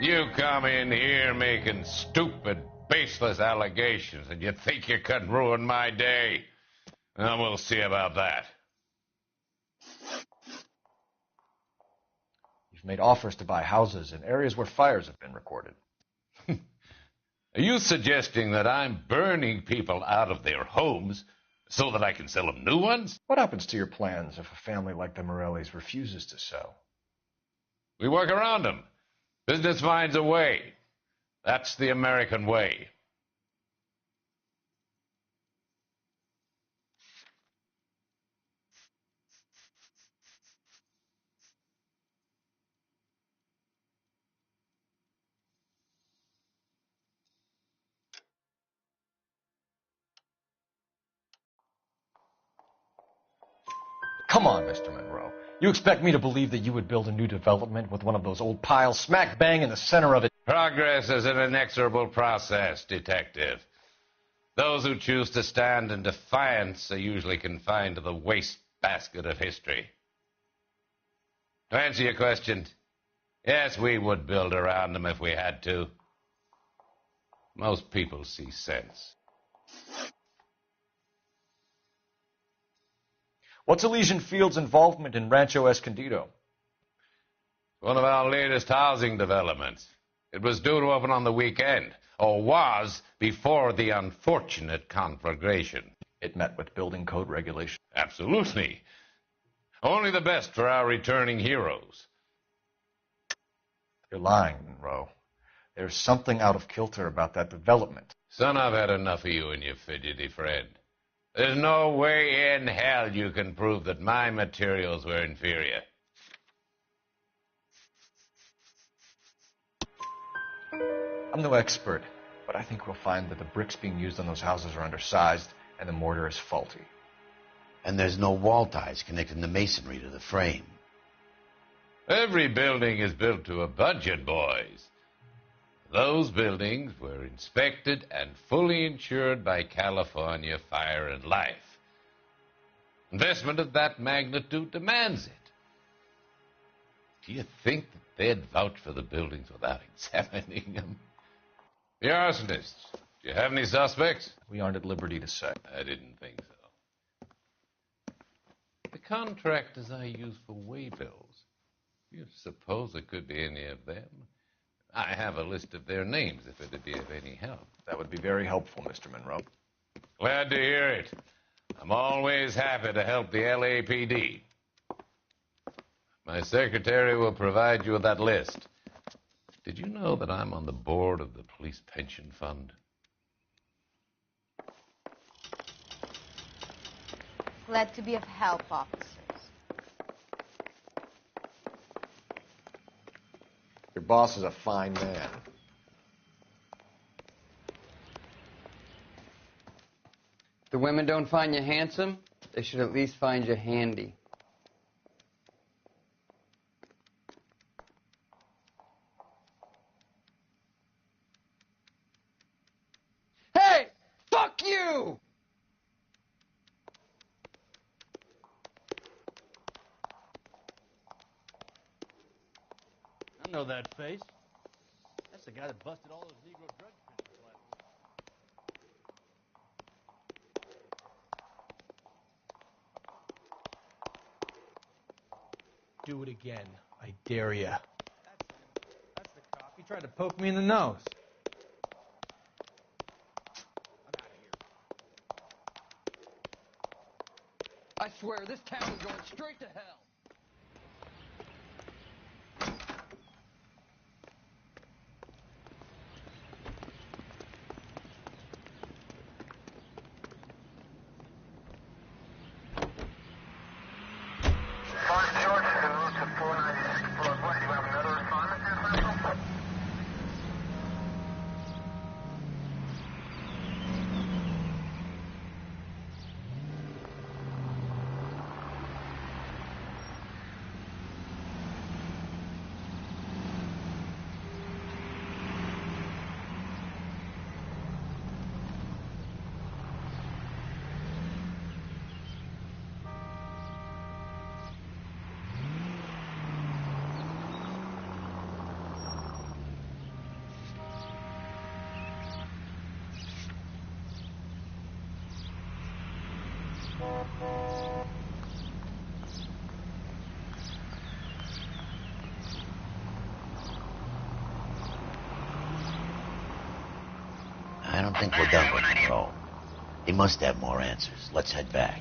You come in here making stupid, baseless allegations, and you think you can ruin my day? And we'll see about that. You've made offers to buy houses in areas where fires have been recorded. Are you suggesting that I'm burning people out of their homes so that I can sell them new ones? What happens to your plans if a family like the Morellis refuses to sell? We work around them. Business finds a way. That's the American way. Come on, Mr. Monroe. You expect me to believe that you would build a new development with one of those old piles smack bang in the center of it? Progress is an inexorable process, Detective. Those who choose to stand in defiance are usually confined to the wastebasket of history. To answer your question, yes, we would build around them if we had to. Most people see sense. What's Elysian Field's involvement in Rancho Escondido? One of our latest housing developments. It was due to open on the weekend, or was before the unfortunate conflagration. It met with building code regulations. Absolutely. Only the best for our returning heroes. You're lying, Monroe. There's something out of kilter about that development. Son, I've had enough of you and your fidgety friend. There's no way in hell you can prove that my materials were inferior. I'm no expert, but I think we'll find that the bricks being used on those houses are undersized and the mortar is faulty. And there's no wall ties connecting the masonry to the frame. Every building is built to a budget, boys. Those buildings were inspected and fully insured by California Fire and Life. Investment of that magnitude demands it. Do you think that they'd vouch for the buildings without examining them? The arsonists, do you have any suspects? We aren't at liberty to say. I didn't think so. The contractors I use for way bills, do you suppose it could be any of them? I have a list of their names if it'd be of any help. That would be very helpful, Mr. Monroe. Glad to hear it. I'm always happy to help the LAPD. My secretary will provide you with that list. Did you know that I'm on the board of the Police Pension Fund? Glad to be of help, officers. Your boss is a fine man. If the women don't find you handsome, they should at least find you handy. Hey! Fuck you! I know that face. That's the guy that busted all those Negro drug pistols last week. Do it again. I dare ya. That's the cop. He tried to poke me in the nose. I swear, this town is going straight to hell. I don't think we're done with Monroe. He must have more answers. Let's head back.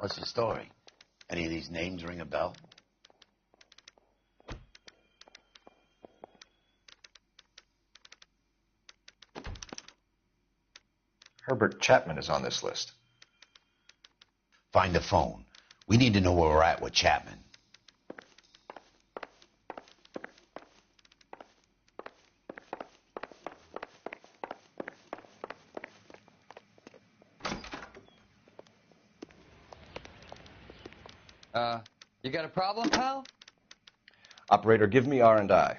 What's the story? Any of these names ring a bell? Herbert Chapman is on this list. Find the phone. We need to know where we're at with Chapman. You got a problem, pal? Operator, give me R&I.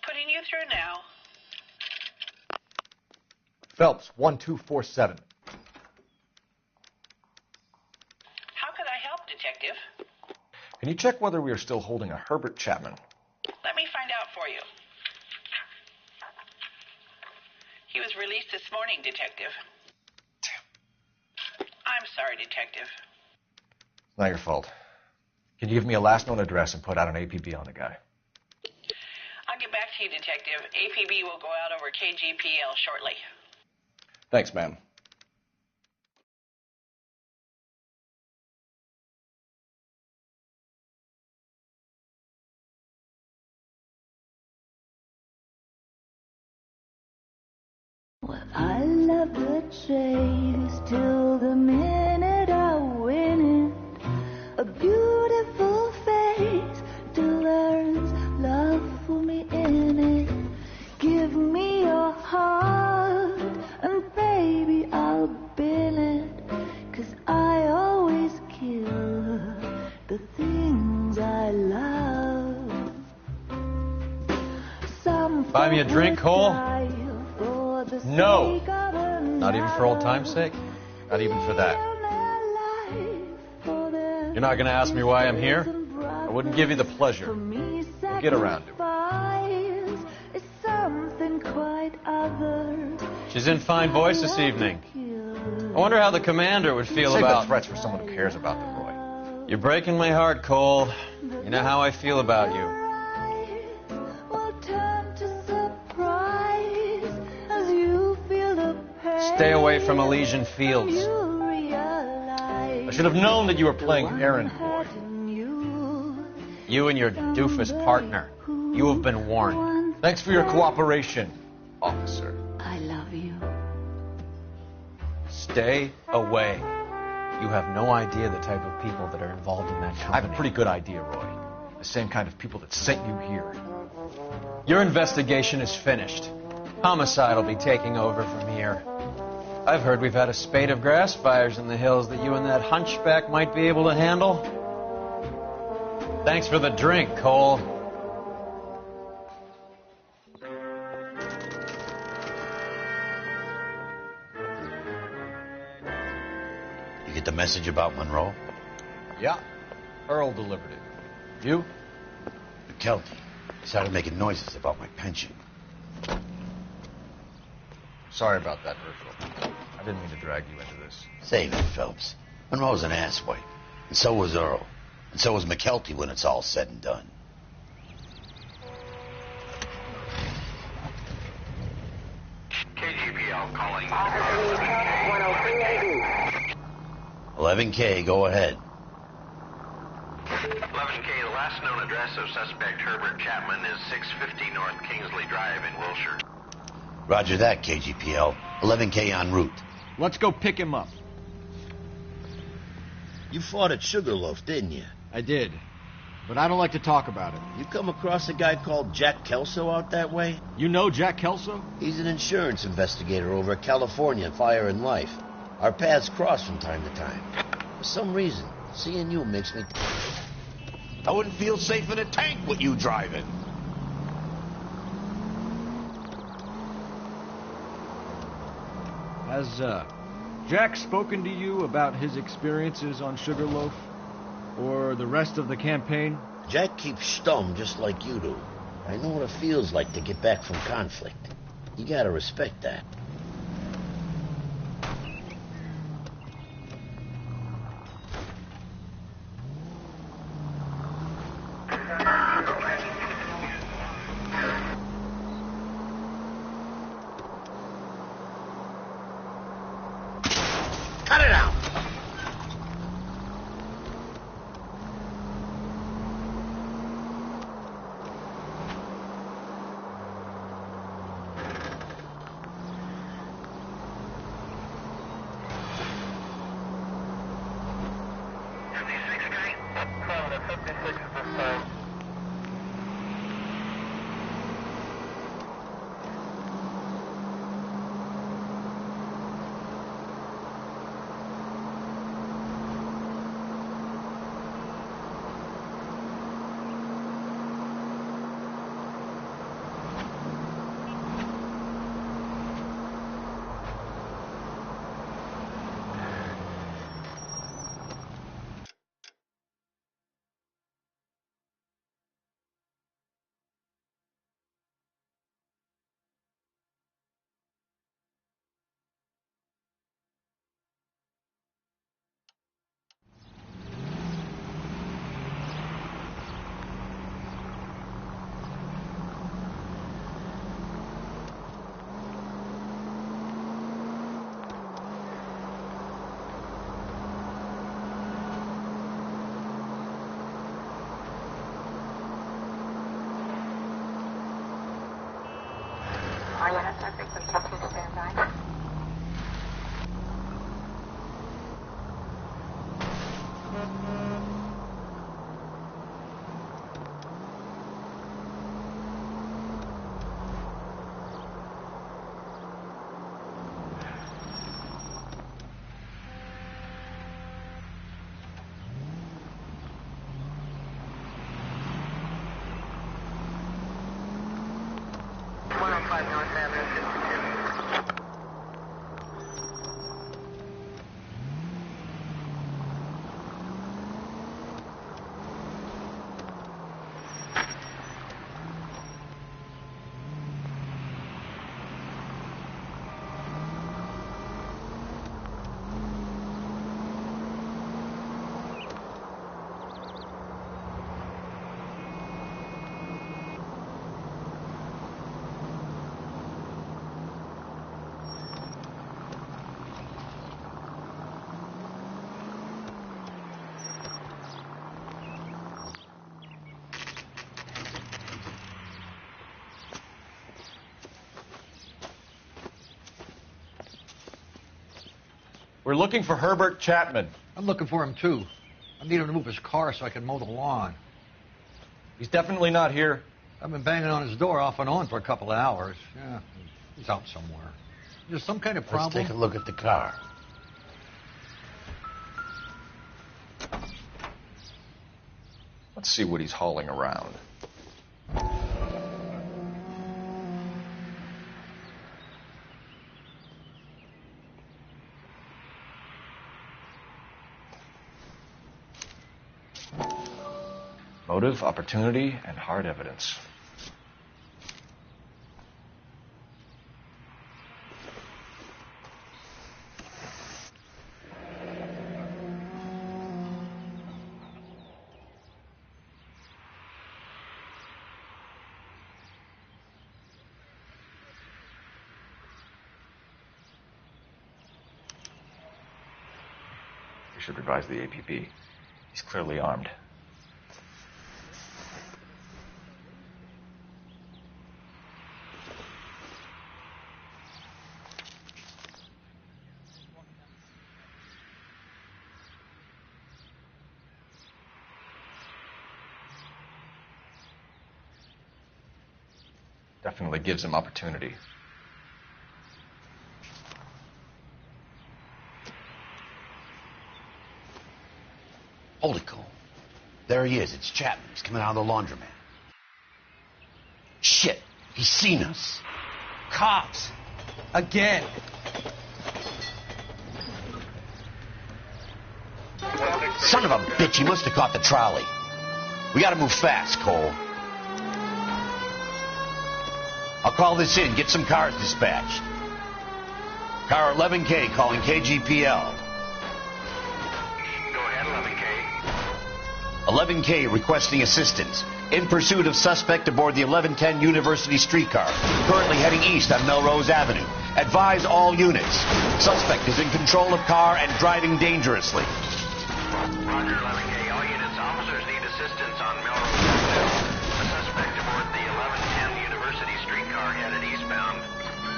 Putting you through now. Phelps, 1247. How could I help, Detective? Can you check whether we are still holding a Herbert Chapman? Let me find out for you. He was released this morning, Detective. I'm sorry, Detective. It's not your fault. Can you give me a last known address and put out an APB on the guy? I'll get back to you, Detective. APB will go out over KGPL shortly. Thanks, ma'am. Well, I love the chase till the minute I win it. A beautiful face till there's love for me in it. Give me your heart and baby I'll bill it. 'Cause I always kill the things I love. Buy me a drink, Cole? No. Not even for old time's sake? Not even for that. You're not going to ask me why I'm here? I wouldn't give you the pleasure. We'll get around to it. She's in fine voice this evening. I wonder how the commander would feel Save about... the threats for someone who cares about them, Roy. You're breaking my heart, Cole. You know how I feel about you. Stay away from Elysian Fields. I should have known that you were playing errand boy. You and your doofus partner. You have been warned. Thanks for your cooperation, officer. I love you. Stay away. You have no idea the type of people that are involved in that company. I have a pretty good idea, Roy. The same kind of people that sent you here. Your investigation is finished. Homicide will be taking over from here. I've heard we've had a spate of grass fires in the hills that you and that hunchback might be able to handle. Thanks for the drink, Cole. You get the message about Monroe? Yeah. Earl delivered it. You? McKelty. He started making noises about my pension. Sorry about that, Virgil. I didn't mean to drag you into this. Save it, Phelps. Monroe's an asswipe. And so was Earl. And so was McKelty when it's all said and done. KGPL calling. 11K, go ahead. 11K, the last known address of suspect Herbert Chapman is 650 North Kingsley Drive in Wilshire. Roger that, KGPL. 11K en route. Let's go pick him up. You fought at Sugarloaf, didn't you? I did. But I don't like to talk about it. You come across a guy called Jack Kelso out that way? You know Jack Kelso? He's an insurance investigator over at California Fire and Life. Our paths cross from time to time. For some reason, seeing you makes me... I wouldn't feel safe in a tank with you driving. Has Jack spoken to you about his experiences on Sugarloaf? Or the rest of the campaign? Jack keeps stum just like you do. I know what it feels like to get back from conflict. You gotta respect that. Cut it out! We're looking for Herbert Chapman. I'm looking for him, too. I need him to move his car so I can mow the lawn. He's definitely not here. I've been banging on his door off and on for a couple of hours. Yeah, he's out somewhere. There's some kind of problem. Let's take a look at the car. Let's see what he's hauling around. Motive, opportunity, and hard evidence. We should revise the APB. He's clearly armed. Definitely gives him opportunity. Hold it, Cole. There he is. It's Chapman. He's coming out of the laundromat. Shit. He's seen us. Cops. Again. Son of a bitch. He must have caught the trolley. We gotta move fast, Cole. I'll call this in. Get some cars dispatched. Car 11K calling KGPL. Go ahead, 11K. 11K requesting assistance. In pursuit of suspect aboard the 1110 University streetcar. Currently heading east on Melrose Avenue. Advise all units. Suspect is in control of car and driving dangerously. Roger, 11K. All units, officers need assistance on Melrose Avenue. A suspect aboard the 1110 University streetcar headed eastbound.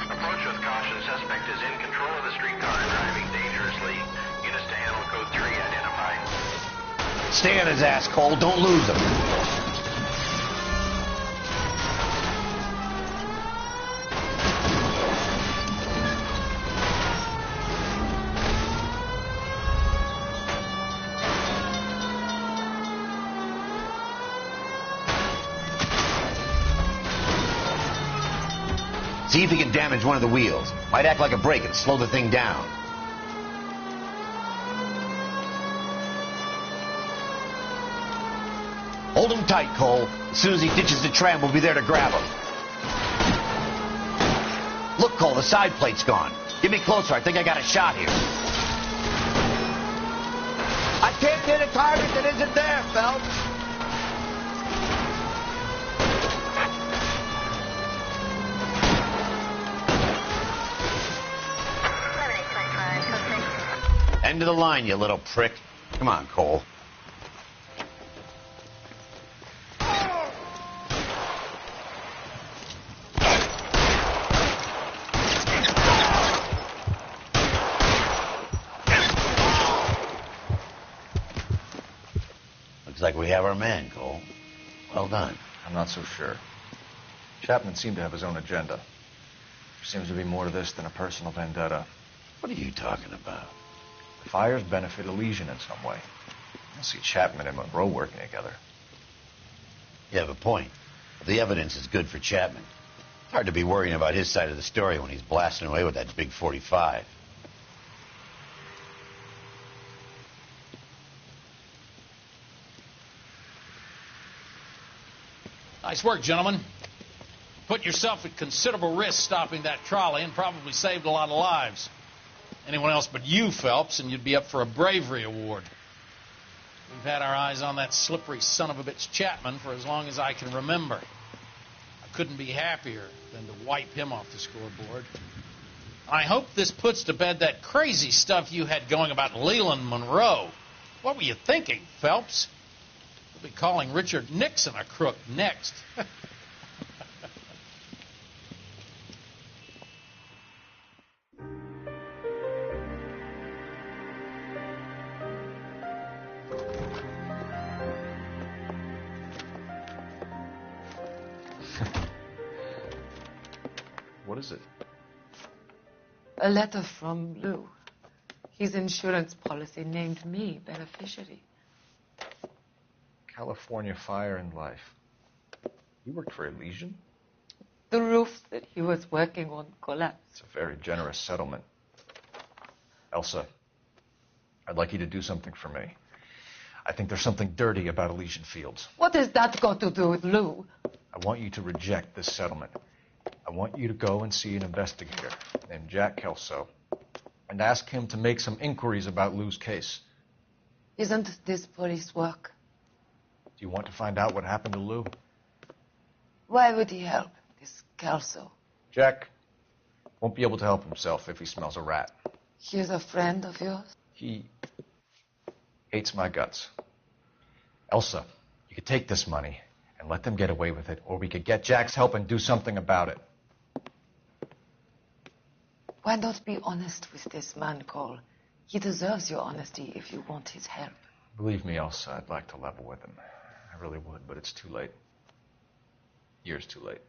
Approach with caution. Suspect is in control of the streetcar and driving dangerously. Units to handle code 3 identified. Stay on his ass, Cole. Don't lose him. See if he can damage one of the wheels. Might act like a brake and slow the thing down. Hold him tight, Cole. As soon as he ditches the tram, we'll be there to grab him. Look, Cole, the side plate's gone. Get me closer. I think I got a shot here. I can't hit a target that isn't there, Phelps. End of the line, you little prick. Come on, Cole. like we have our man, Cole. Well done. I'm not so sure. Chapman seemed to have his own agenda. There seems to be more to this than a personal vendetta. What are you talking about? The fires benefit Elysian in some way. I don't see Chapman and Monroe working together. You have a point. The evidence is good for Chapman. It's hard to be worrying about his side of the story when he's blasting away with that big 45. Nice work, gentlemen. Put yourself at considerable risk stopping that trolley and probably saved a lot of lives. Anyone else but you, Phelps, and you'd be up for a bravery award. We've had our eyes on that slippery son of a bitch Chapman for as long as I can remember. I couldn't be happier than to wipe him off the scoreboard. I hope this puts to bed that crazy stuff you had going about Leland Monroe. What were you thinking, Phelps? We'll be calling Richard Nixon a crook next. What is it? A letter from Lou. His insurance policy named me beneficiary. California Fire and Life. You worked for Elysian? The roof that he was working on collapsed. It's a very generous settlement. Elsa, I'd like you to do something for me. I think there's something dirty about Elysian Fields. What has that got to do with Lou? I want you to reject this settlement. I want you to go and see an investigator named Jack Kelso and ask him to make some inquiries about Lou's case. Isn't this police work? Do you want to find out what happened to Lou? Why would he help, this Kelso? Jack won't be able to help himself if he smells a rat. He's a friend of yours? He hates my guts. Elsa, you could take this money and let them get away with it, or we could get Jack's help and do something about it. Why not be honest with this man, Cole? He deserves your honesty if you want his help. Believe me, Elsa, I'd like to level with him. I really would, but it's too late. Years too late.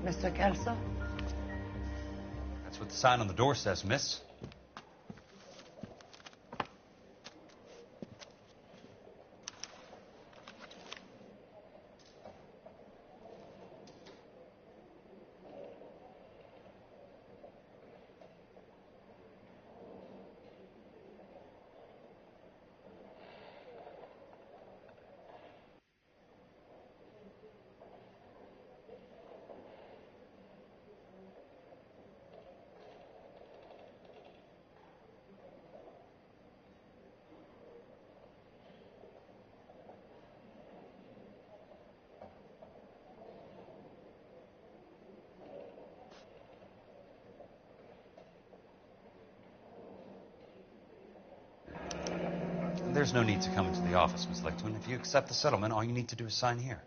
Mr. Kelso? That's what the sign on the door says, miss. There's no need to come into the office, Miss Lichtman. If you accept the settlement, all you need to do is sign here.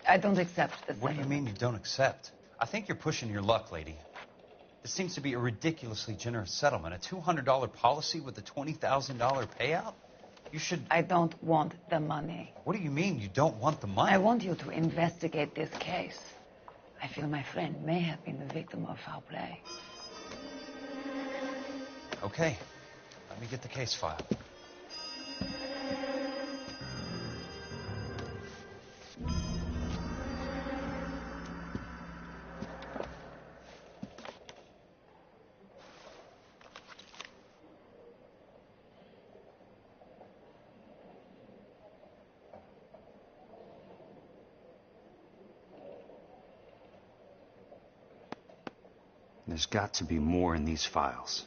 I don't accept the settlement. What do you mean you don't accept? I think you're pushing your luck, lady. This seems to be a ridiculously generous settlement. A $200 policy with a $20,000 payout? You should... I don't want the money. What do you mean you don't want the money? I want you to investigate this case. I feel my friend may have been the victim of foul play. Okay. Let me get the case file. There's got to be more in these files.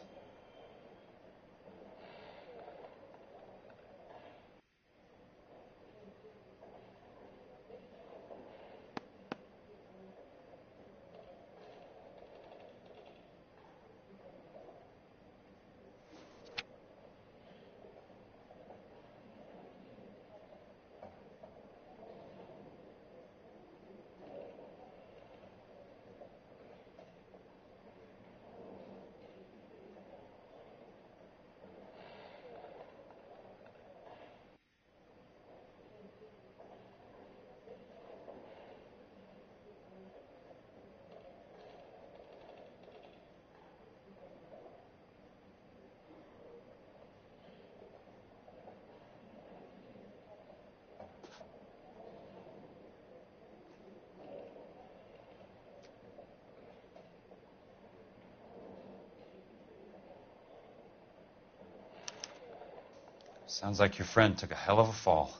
Sounds like your friend took a hell of a fall.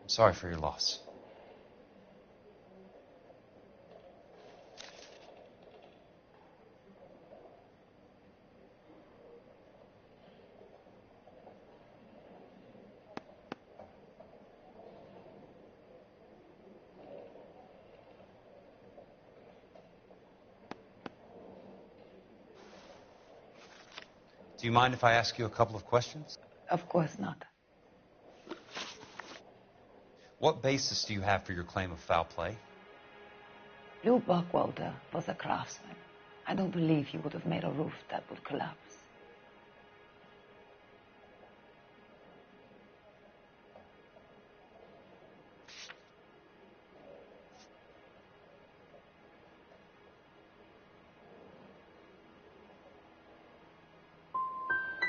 I'm sorry for your loss. Do you mind if I ask you a couple of questions? Of course not. What basis do you have for your claim of foul play? Lou Buckwalter was a craftsman. I don't believe he would have made a roof that would collapse.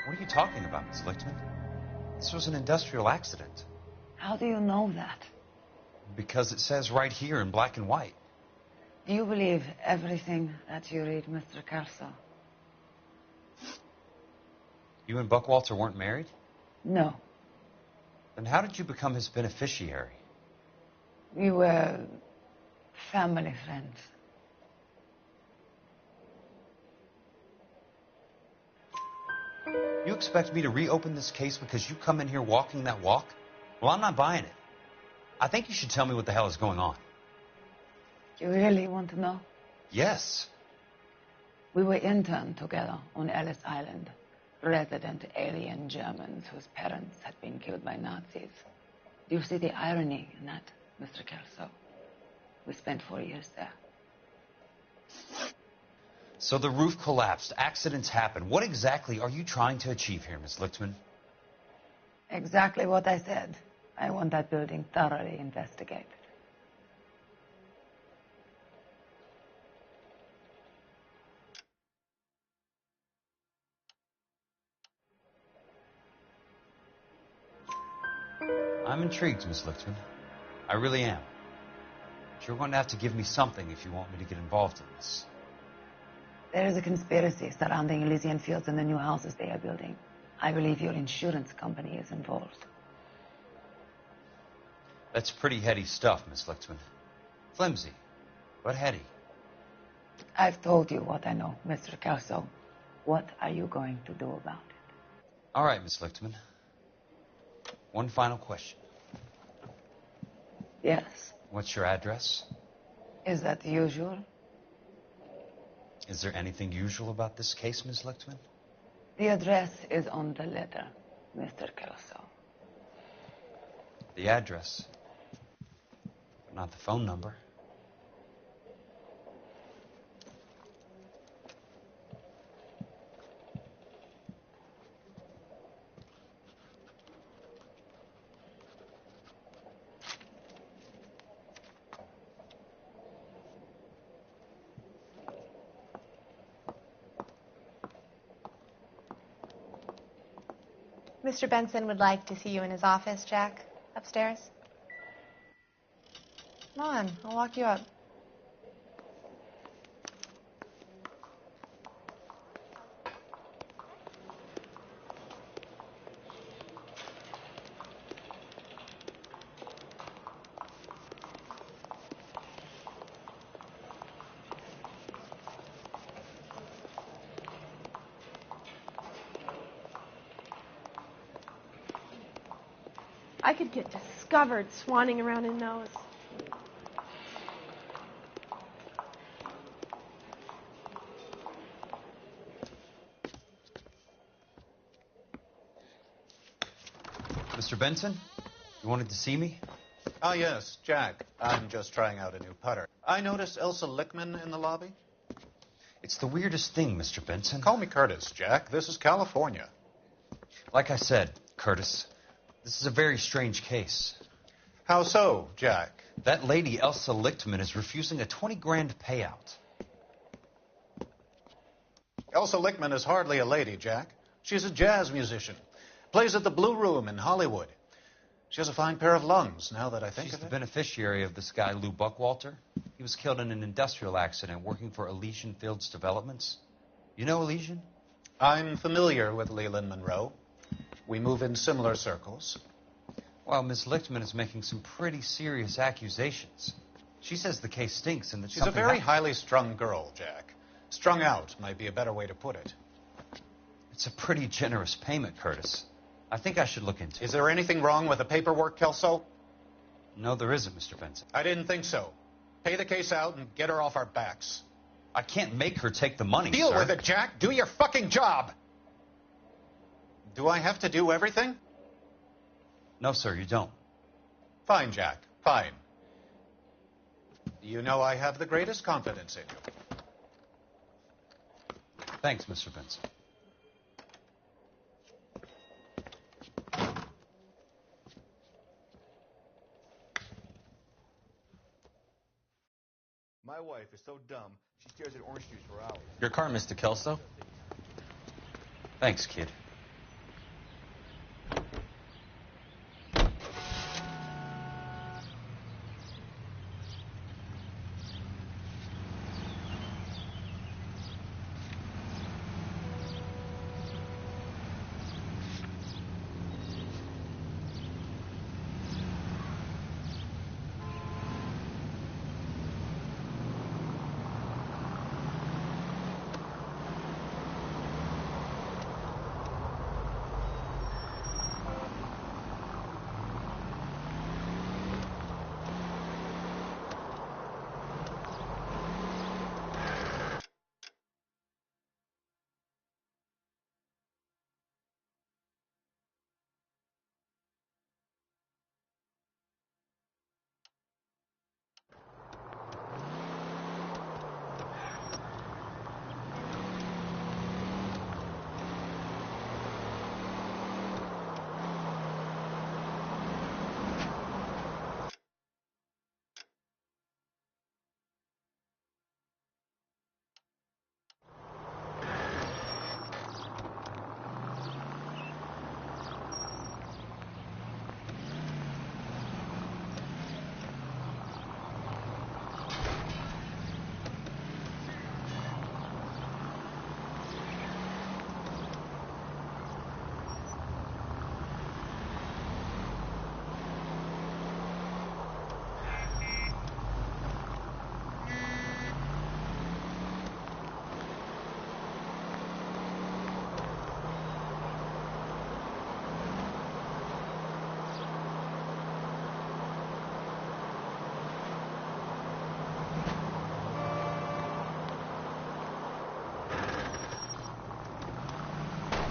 What are you talking about, Miss Lichtman? This was an industrial accident. How do you know that? Because it says right here in black and white. Do you believe everything that you read, Mr. Kelso? You and Buckwalter weren't married? No. Then how did you become his beneficiary? We were family friends. You expect me to reopen this case because you come in here walking that walk? Well, I'm not buying it. I think you should tell me what the hell is going on. You really want to know? Yes. We were interned together on Ellis Island, resident alien Germans whose parents had been killed by Nazis. Do you see the irony in that, Mr. Kelso? We spent 4 years there. So the roof collapsed. Accidents happen. What exactly are you trying to achieve here, Miss Lichtman? Exactly what I said. I want that building thoroughly investigated. I'm intrigued, Miss Lichtman. I really am. But you're going to have to give me something if you want me to get involved in this. There is a conspiracy surrounding Elysian Fields and the new houses they are building. I believe your insurance company is involved. That's pretty heady stuff, Miss Lichtman. Flimsy, but heady. I've told you what I know, Mr. Kelso. What are you going to do about it? All right, Miss Lichtman. One final question. Yes. What's your address? Is that usual? Is there anything usual about this case, Miss Lichtman? The address is on the letter, Mr. Kelso. The address, but not the phone number. Mr. Benson would like to see you in his office, Jack. Upstairs. Come on, I'll walk you up. I could get discovered swanning around in those. Mr. Benson, you wanted to see me? Ah, yes, Jack. I'm just trying out a new putter. I noticed Elsa Lickman in the lobby. It's the weirdest thing, Mr. Benson. Call me Curtis, Jack. This is California. Like I said, Curtis, this is a very strange case. How so, Jack? That lady, Elsa Lichtman, is refusing a 20 grand payout. Elsa Lickman is hardly a lady, Jack. She's a jazz musician. Plays at the Blue Room in Hollywood. She has a fine pair of lungs, now that I think of it. She's the beneficiary of this guy, Lou Buckwalter. He was killed in an industrial accident working for Elysian Fields Developments. You know Elysian? I'm familiar with Leland Monroe. We move in similar circles. Well, Miss Lichtman is making some pretty serious accusations. She says the case stinks and that She's a very highly strung girl, Jack. Strung out might be a better way to put it. It's a pretty generous payment, Curtis. I think I should look into it. Is there anything wrong with the paperwork, Kelso? No, there isn't, Mr. Benson. I didn't think so. Pay the case out and get her off our backs. I can't make her take the money, Deal sir. with it, Jack. Do your fucking job. Do I have to do everything? No, sir, you don't. Fine, Jack. Fine. You know I have the greatest confidence in you. Thanks, Mr. Benson. My wife is so dumb, she stares at orange juice for hours. Your car, Mr. Kelso. Thanks, kid.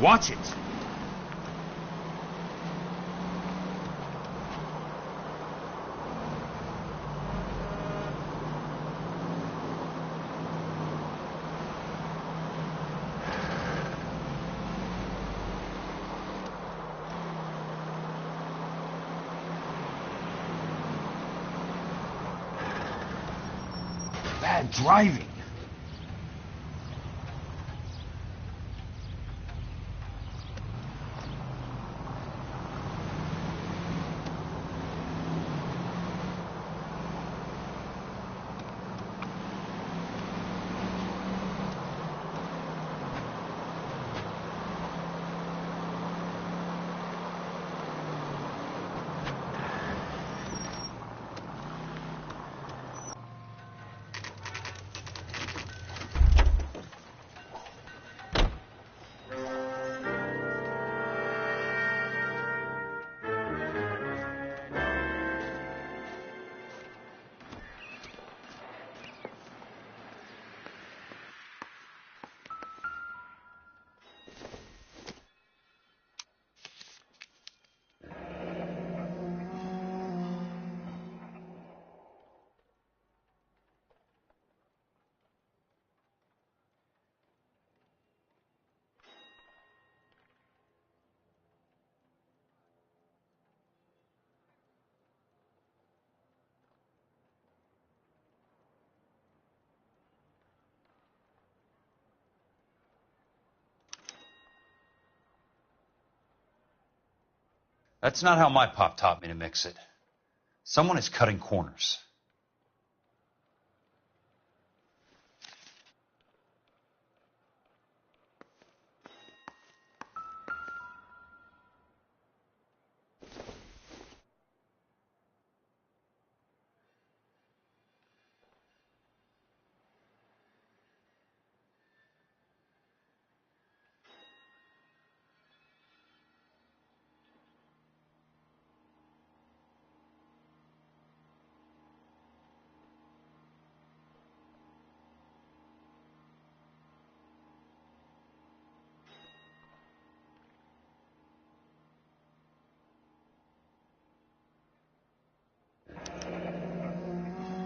Watch it! Bad driving. That's not how my pop taught me to mix it. Someone is cutting corners.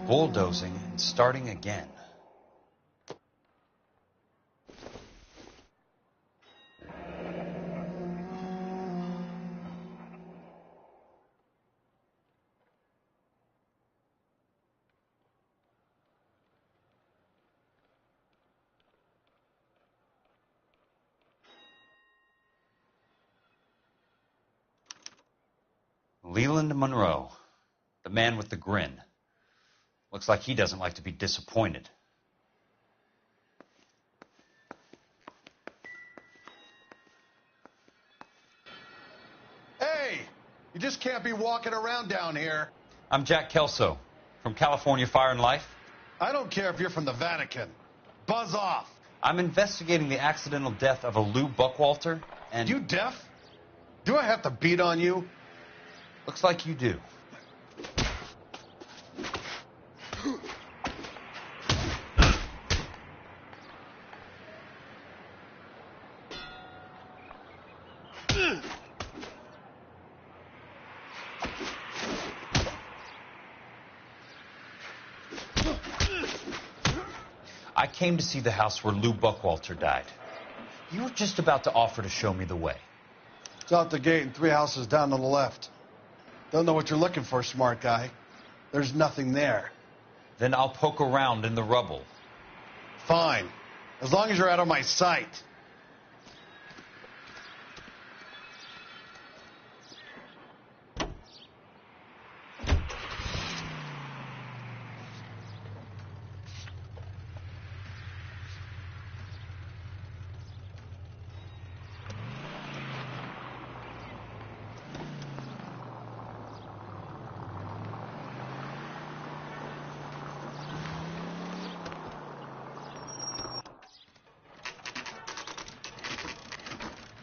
Bulldozing and starting again. Leland Monroe, the man with the grin. Looks like he doesn't like to be disappointed. Hey! You just can't be walking around down here. I'm Jack Kelso, from California Fire and Life. I don't care if you're from the Vatican. Buzz off. I'm investigating the accidental death of a Lou Buckwalter, and... You deaf? Do I have to beat on you? Looks like you do. I came to see the house where Lou Buckwalter died. You were just about to offer to show me the way. It's out the gate and 3 houses down to the left. Don't know what you're looking for, smart guy. There's nothing there. Then I'll poke around in the rubble. Fine. As long as you're out of my sight.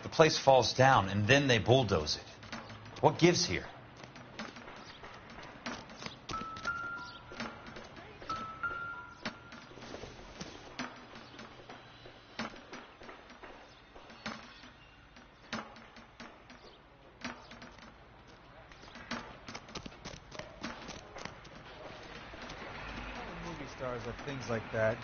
The place falls down, and then they bulldoze it. What gives here? Movie stars are things like that.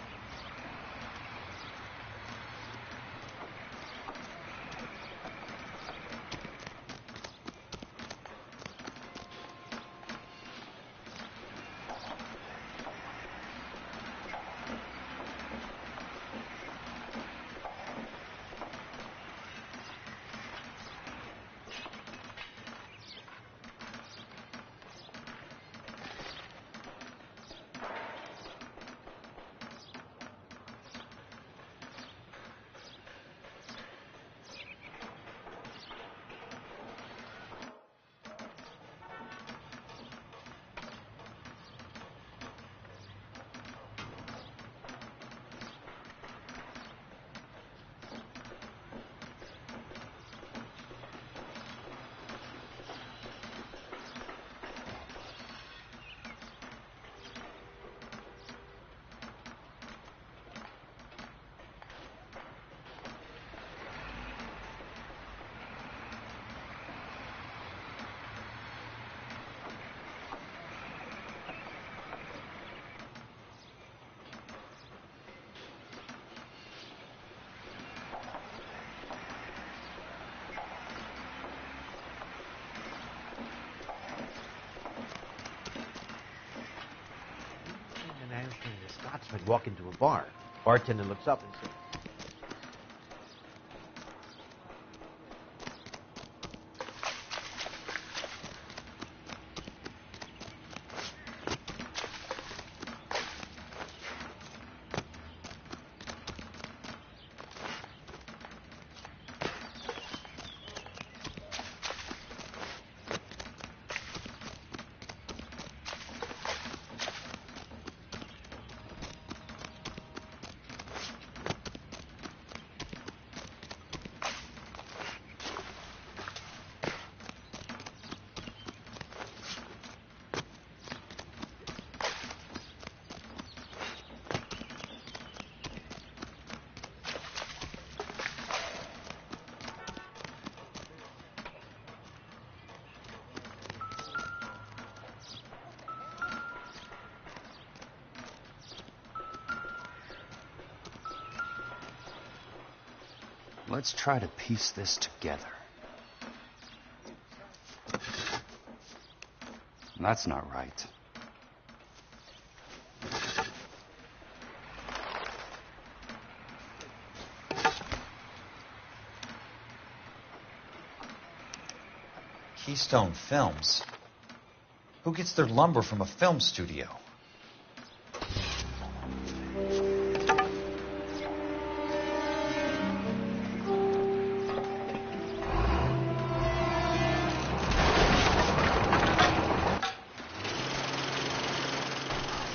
A Scotsman walk into a bar. Bartender looks up and says, Let's try to piece this together. That's not right. Keystone Films? Who gets their lumber from a film studio?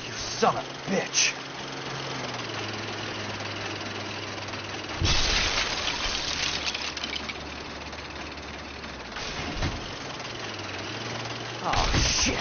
You son of a bitch! Oh, shit!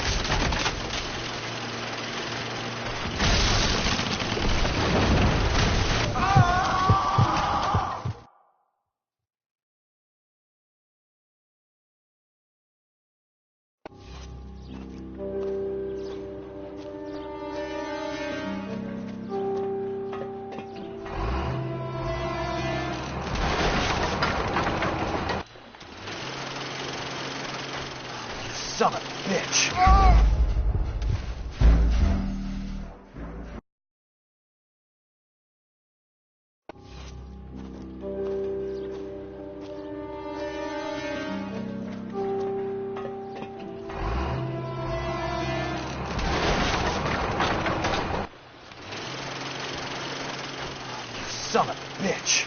Son of a bitch! Son of a bitch!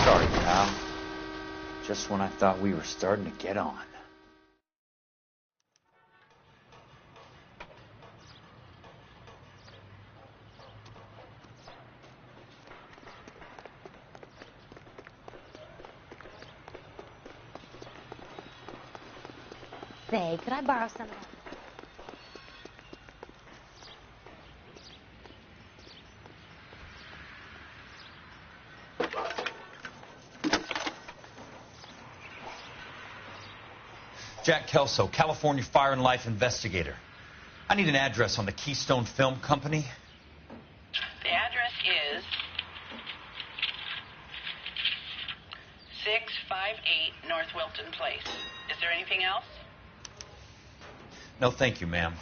Sorry, pal. Just when I thought we were starting to get on. Say, could I borrow some of that? Jack Kelso, California Fire and Life investigator. I need an address on the Keystone Film Company. The address is 658 North Wilton Place. Is there anything else? No, thank you, ma'am.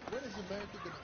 When is America going to understand?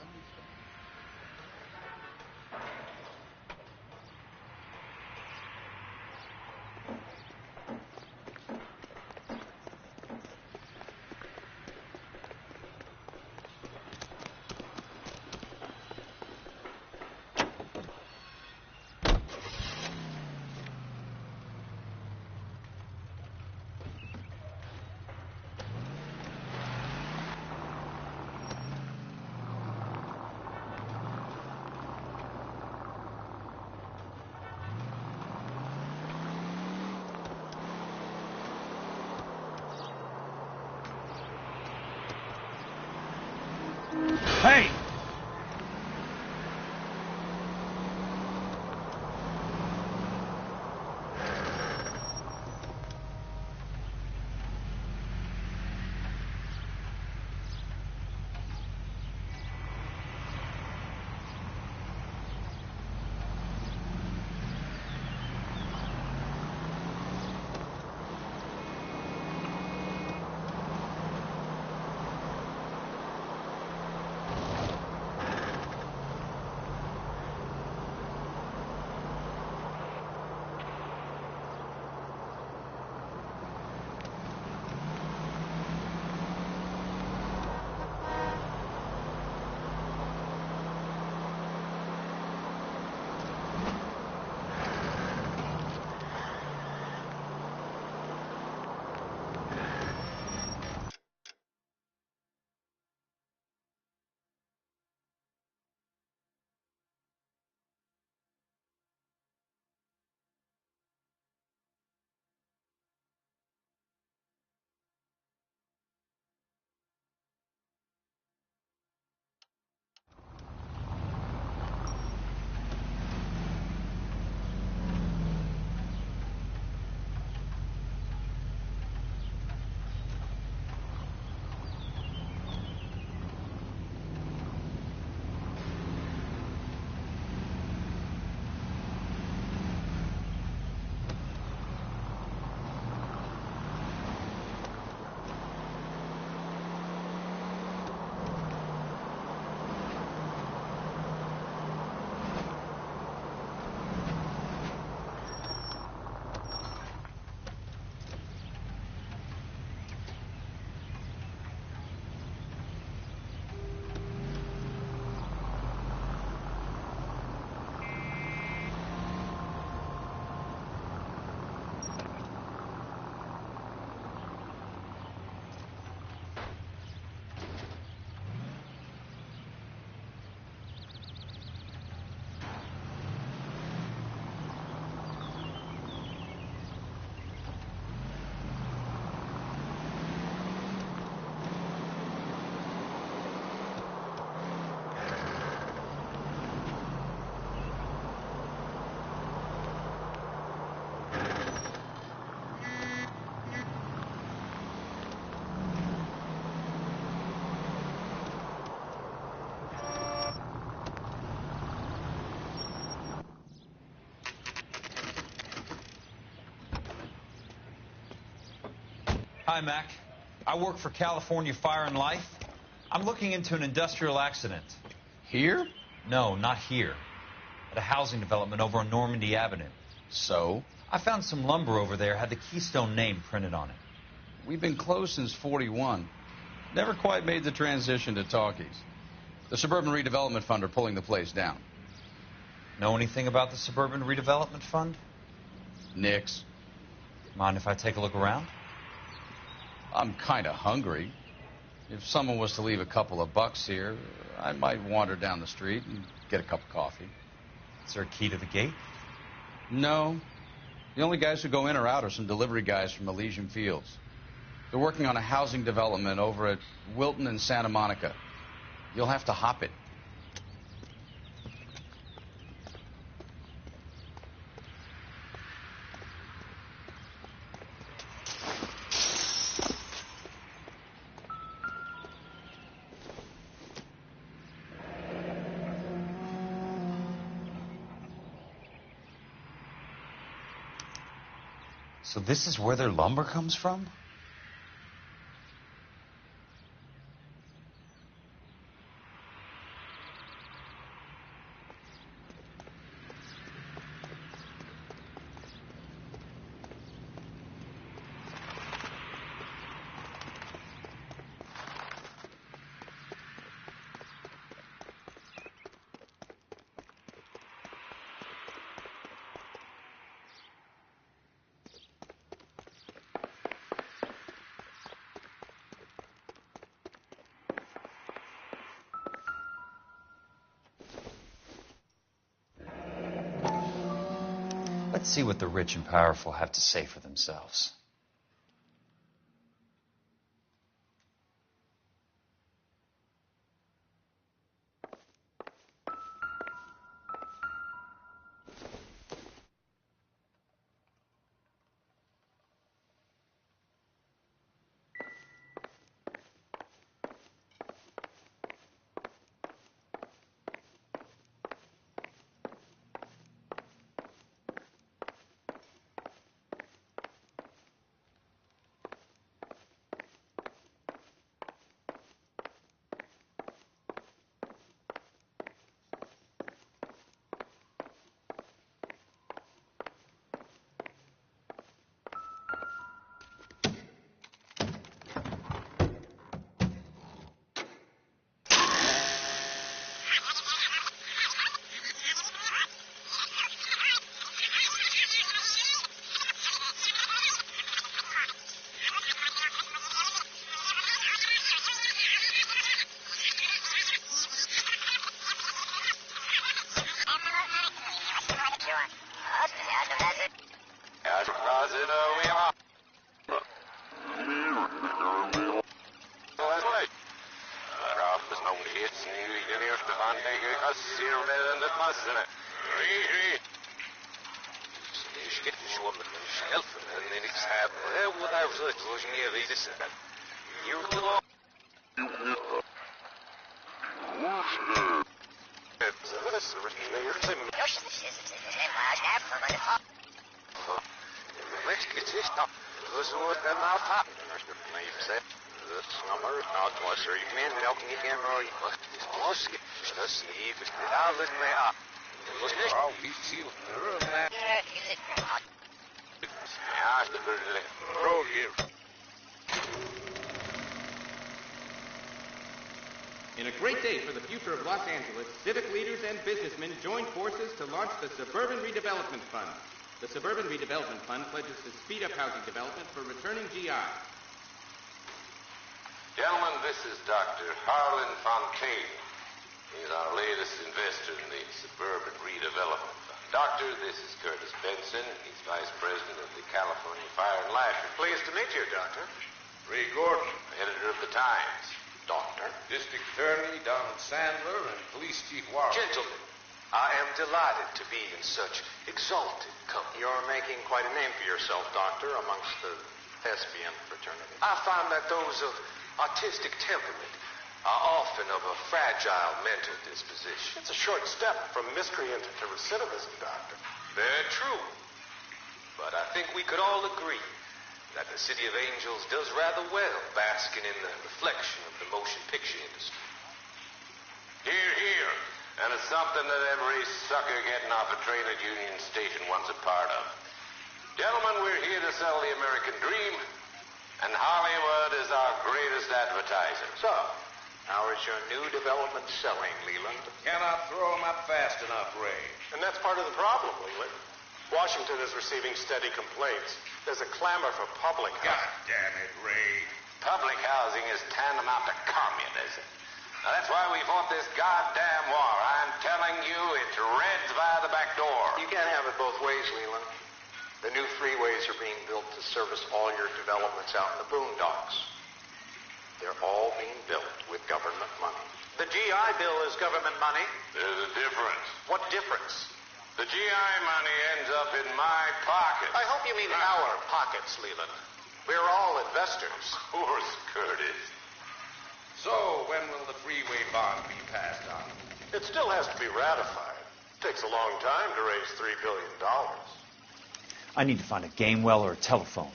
Hi, Mac. I work for California Fire and Life. I'm looking into an industrial accident. Here? No, not here. At a housing development over on Normandy Avenue. So? I found some lumber over there, had the Keystone name printed on it. We've been closed since 41. Never quite made the transition to talkies. The Suburban Redevelopment Fund are pulling the place down. Know anything about the Suburban Redevelopment Fund? Nix. Mind if I take a look around? I'm kind of hungry. If someone was to leave a couple of bucks here, I might wander down the street and get a cup of coffee. Is there a key to the gate? No. The only guys who go in or out are some delivery guys from Elysian Fields. They're working on a housing development over at Wilton and Santa Monica. You'll have to hop it. So this is where their lumber comes from? Let's see what the rich and powerful have to say for themselves. In a great day for the future of Los Angeles, civic leaders and businessmen joined forces to launch the Suburban Redevelopment Fund. The Suburban Redevelopment Fund pledges to speed up housing development for returning GI. Gentlemen, this is Dr. Harlan Fontaine. He's our latest investor in the Suburban Redevelopment Fund. Doctor, this is Curtis Benson. He's Vice President of the California Fire and Life. Pleased to meet you, Doctor. Ray Gordon, editor of the Times. Doctor. District Attorney Donald Sandler and Police Chief Warren. Gentlemen, I am delighted to be in such exalted company. You're making quite a name for yourself, Doctor, amongst the thespian fraternity. I find that those of artistic temperament are often of a fragile mental disposition. It's a short step from miscreant to recidivism, Doctor. Very true. But I think we could all agree that the City of Angels does rather well basking in the reflection of the motion picture industry. Hear, hear. And it's something that every sucker getting off a train at Union Station wants a part of. Gentlemen, we're here to sell the American dream, and Hollywood is our greatest advertiser. So, how is your new development selling, Leland? Cannot throw them up fast enough, Ray. And that's part of the problem, Leland. Washington is receiving steady complaints. There's a clamor for public housing. God damn it, Ray. Public housing is tantamount to communism. Now, that's why we fought this goddamn war. I'm telling you, it's Reds via the back door. You can't have it both ways, Leland. The new freeways are being built to service all your developments out in the boondocks. They're all being built with government money. The GI Bill is government money. There's a difference. What difference? The GI money ends up in my pocket. I hope you mean our pockets, Leland. We're all investors. Of course, Curtis. So, when will the freeway bond be passed on? It still has to be ratified. It takes a long time to raise $3 billion. I need to find a game well or a telephone.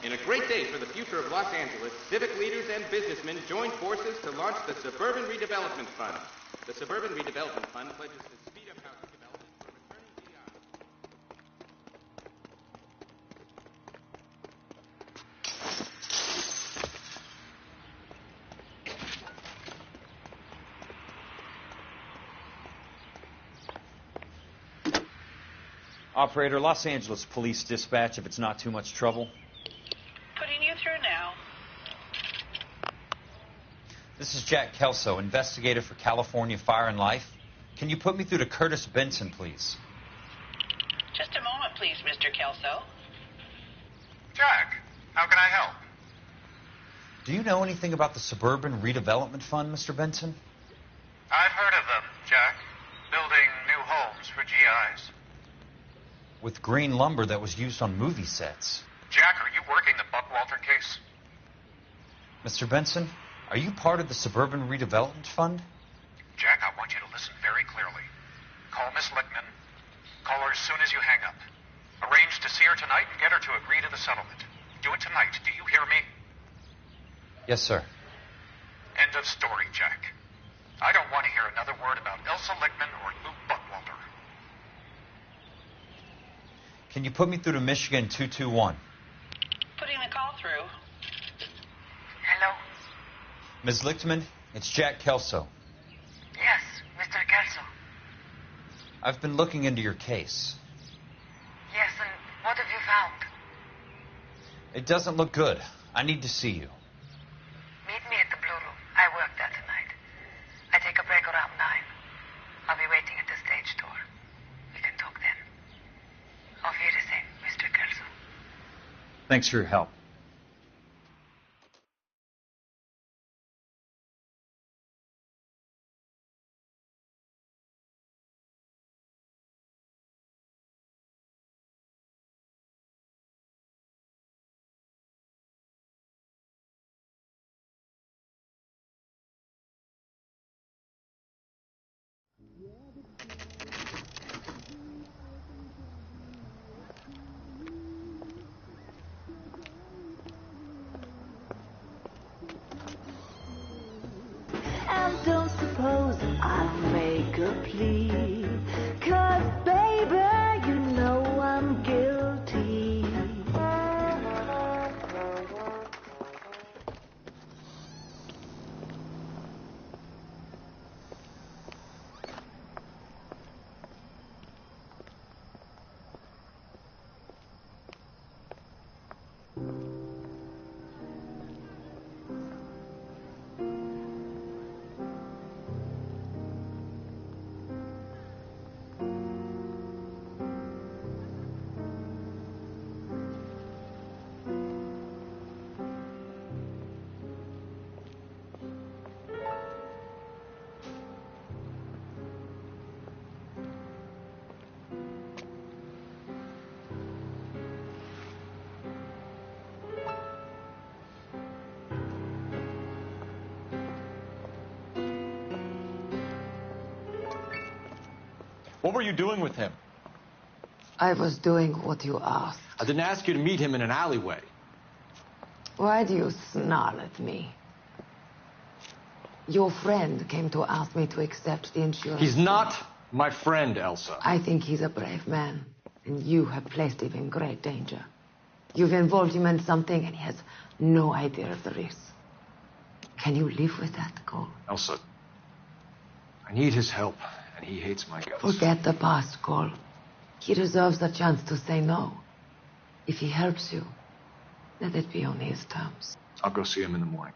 In a great day for the future of Los Angeles, civic leaders and businessmen joined forces to launch the Suburban Redevelopment Fund. The Suburban Redevelopment Fund pledges to speed up housing development for returning Operator, Los Angeles Police Dispatch, if it's not too much trouble. Putting you through now. This is Jack Kelso, investigator for California Fire and Life. Can you put me through to Curtis Benson, please? Just a moment, please, Mr. Kelso. Jack, how can I help? Do you know anything about the Suburban Redevelopment Fund, Mr. Benson? I've heard of them, Jack. Building new homes for GIs. With green lumber that was used on movie sets. Jack, are you working the Buckwalter case? Mr. Benson, are you part of the Suburban Redevelopment Fund? Jack, I want you to listen very clearly. Call Miss Lickman. Call her as soon as you hang up. Arrange to see her tonight and get her to agree to the settlement. Do it tonight. Do you hear me? Yes, sir. End of story, Jack. I don't want to hear another word about Elsa Lickman or Lou Buckwalter. Can you put me through to Michigan 221? Putting the call through. Hello? Ms. Lichtman, it's Jack Kelso. Yes, Mr. Kelso. I've been looking into your case. Yes, and what have you found? It doesn't look good. I need to see you. Meet me at the Blue Room. I work there tonight. I take a break around 9. I'll be waiting at the stage door. We can talk then. Auf Wiedersehen, Mr. Kelso. Thanks for your help. And don't suppose I'll make a plea, 'cause baby, you know I'm guilty. What were you doing with him? I was doing what you asked. I didn't ask you to meet him in an alleyway. Why do you snarl at me? Your friend came to ask me to accept the insurance. He's not my friend, Elsa. I think he's a brave man, and you have placed him in great danger. You've involved him in something, and he has no idea of the risk. Can you live with that, Cole? Elsa, I need his help, and he hates my guts. Forget the past, Cole. He deserves a chance to say no. If he helps you, let it be on his terms. I'll go see him in the morning.